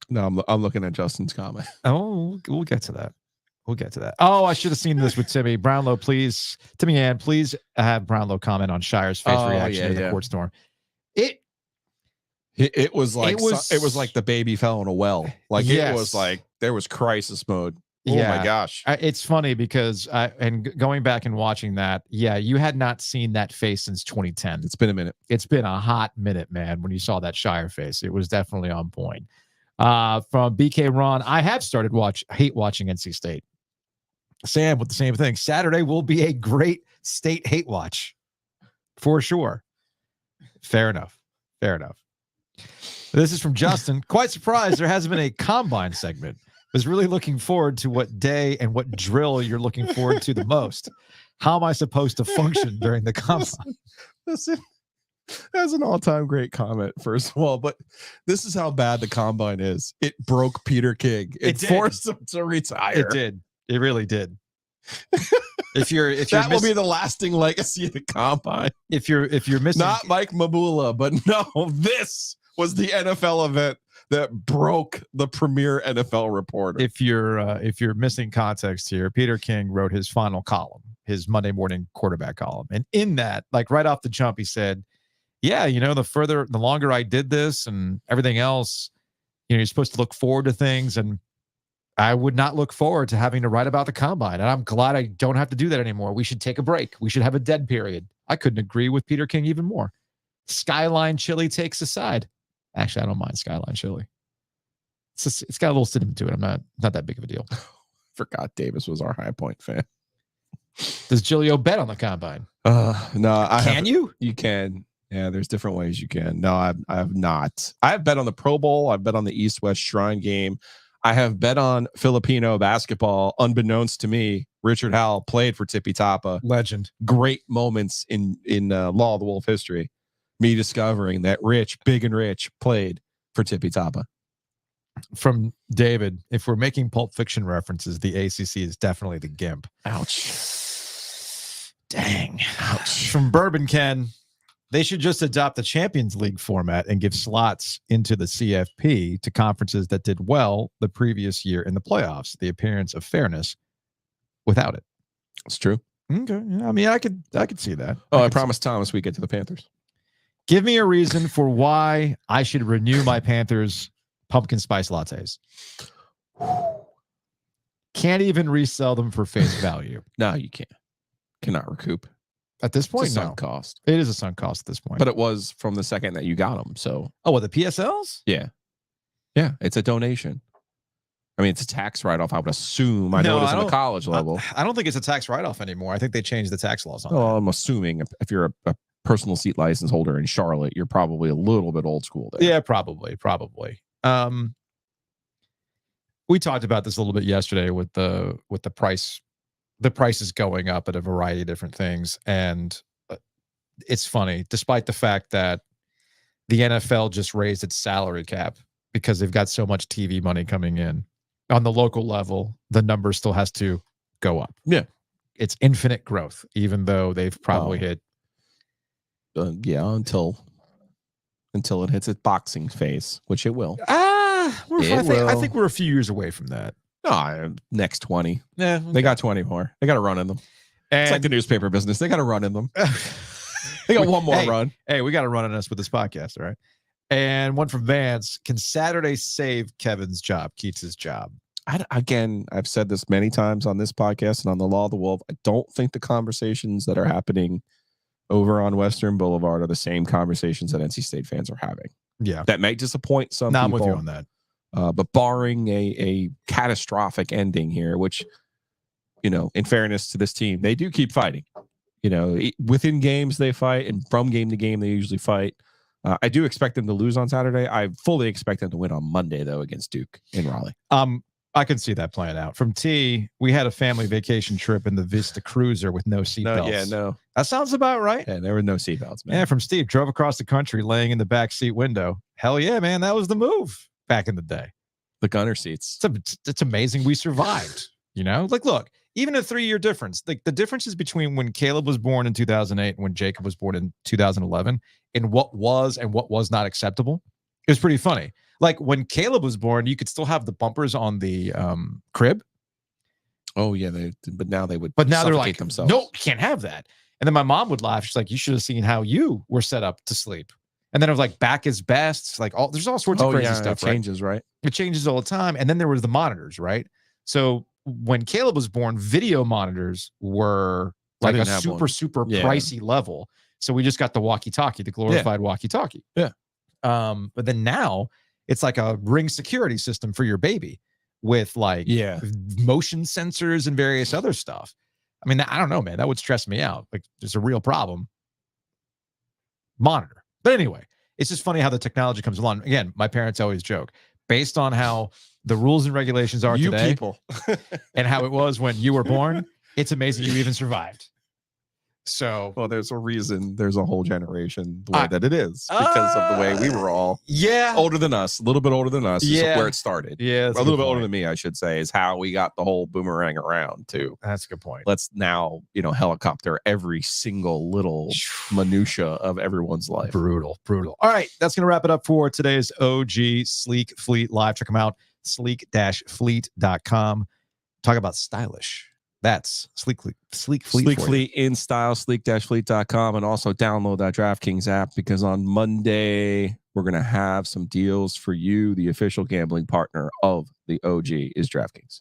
No, I'm looking at Justin's comment. Oh, we'll get to that. We'll get to that. Oh, I should have seen this with Timmy Brownlow. Please, Timmy Ann, please have Brownlow comment on Shire's face reaction to the court storm. It was like it was like the baby fell in a well. Like it was like there was crisis mode. Oh my gosh. It's funny because going back and watching that, you had not seen that face since 2010. It's been a minute. It's been a hot minute, man, when you saw that Shire face. It was definitely on point. From BK Ron, I have started hate watching NC State. Sam with the same thing. Saturday will be a great state hate watch for sure. Fair enough. This is from Justin. Quite surprised there hasn't been a combine segment. Was really looking forward to what day and what drill you're looking forward to the most. How am I supposed to function during the combine? Listen, that's an all-time great comment, first of all. But this is how bad the combine is. It broke Peter King. It forced him to retire. It did. It really did. If you're will be the lasting legacy of the combine. If you're missing, not Mike Mabula, but no, this was the NFL event that broke the premier NFL reporter. If you're missing context here, Peter King wrote his final column, his Monday morning quarterback column. And in that, like right off the jump, he said, the longer I did this and everything else, you're supposed to look forward to things. And I would not look forward to having to write about the combine. And I'm glad I don't have to do that anymore. We should take a break. We should have a dead period. I couldn't agree with Peter King even more. Skyline Chili takes aside. Actually, I don't mind Skyline Chili. It's got a little cinnamon to it. I'm not that big of a deal. Forgot Davis was our High Point fan. Does Giglio bet on the combine? No. Can you? You can. Yeah, there's different ways you can. No, I have not. I have bet on the Pro Bowl. I've bet on the East-West Shrine game. I have bet on Filipino basketball. Unbeknownst to me, Richard Howell played for Tippy Tapa. Legend. Great moments in Law of the Wolf history. Me discovering that Big and Rich played for Tippy Tapa. From David, if we're making Pulp Fiction references, the ACC is definitely the GIMP. Ouch. Dang. Ouch. From Bourbon Ken, they should just adopt the Champions League format and give slots into the CFP to conferences that did well the previous year in the playoffs. The appearance of fairness without it. It's true. Okay. I mean, I could see that. I promised Thomas we get to the Panthers. Give me a reason for why I should renew my Panthers pumpkin spice lattes. Can't even resell them for face value. No, you can't. Cannot recoup. At this point, it's a sunk cost. It is a sunk cost at this point. But it was from the second that you got them. So. Oh, what, the PSLs? Yeah. Yeah, it's a donation. I mean, it's a tax write-off, I would assume. I know it's on the college level. I don't think it's a tax write-off anymore. I think they changed the tax laws on that. I'm assuming if you're a personal seat license holder in Charlotte, you're probably a little bit old school there. Yeah, probably. We talked about this a little bit yesterday with the price. The prices going up at a variety of different things. And it's funny, despite the fact that the NFL just raised its salary cap because they've got so much TV money coming in. On the local level, the number still has to go up. Yeah. It's infinite growth, even though they've probably hit. Yeah, until it hits its boxing phase, which it will. I think we're a few years away from that. No, next 20. Yeah, They got 20 more. They got to run in them. It's like the newspaper business. They got to run in them. They got one more run. Hey, we got to run on us with this podcast, all right? And one from Vance. Can Saturday save Kevin's job, Keats' job? Again, I've said this many times on this podcast and on the Law of the Wolf. I don't think the conversations that are happening over on Western Boulevard are the same conversations that NC State fans are having. Yeah. That may disappoint some people. I'm with you on that. But barring a catastrophic ending here, which, in fairness to this team, they do keep fighting. Within games they fight, and from game to game they usually fight. I do expect them to lose on Saturday. I fully expect them to win on Monday, though, against Duke in Raleigh. I can see that playing out. From T, we had a family vacation trip in the Vista Cruiser with no seatbelts. No. That sounds about right. Yeah, there were no seatbelts, man. Yeah, from Steve, drove across the country laying in the back seat window. Hell yeah, man. That was the move back in the day. The gunner seats. It's amazing we survived. Look, even a 3-year difference. Like the differences between when Caleb was born in 2008 and when Jacob was born in 2011 in what was and what was not acceptable is pretty funny. Like when Caleb was born, you could still have the bumpers on the crib. Oh yeah, but now they're like, themselves. No, you can't have that. And then my mom would laugh. She's like, "You should have seen how you were set up to sleep." And then it was like back is best. Like there's all sorts of crazy stuff. It changes, right? It changes all the time. And then there was the monitors, right? So when Caleb was born, video monitors were like a super pricey level. So we just got the walkie-talkie, the glorified walkie-talkie. Yeah. But then now it's like a Ring security system for your baby with motion sensors and various other stuff. I mean, I don't know, man. That would stress me out. Like there's a real problem. Monitor. But anyway, it's just funny how the technology comes along. Again, my parents always joke, based on how the rules and regulations are today and how it was when you were born, it's amazing you even survived. So, well, there's a reason there's a whole generation the way that it is because of the way we were all older than us, a little bit older than us is where it started. Yeah, a little bit older than me, I should say, is how we got the whole boomerang around too. That's a good point. Let's now, helicopter every single little minutia of everyone's life. Brutal. All right, that's going to wrap it up for today's OG Sleek Fleet Live. Check them out, sleek-fleet.com. Talk about stylish. That's Sleek Fleet. Sleek Fleet in style, sleek-fleet.com, and also download that DraftKings app because on Monday we're going to have some deals for you. The official gambling partner of the OG is DraftKings.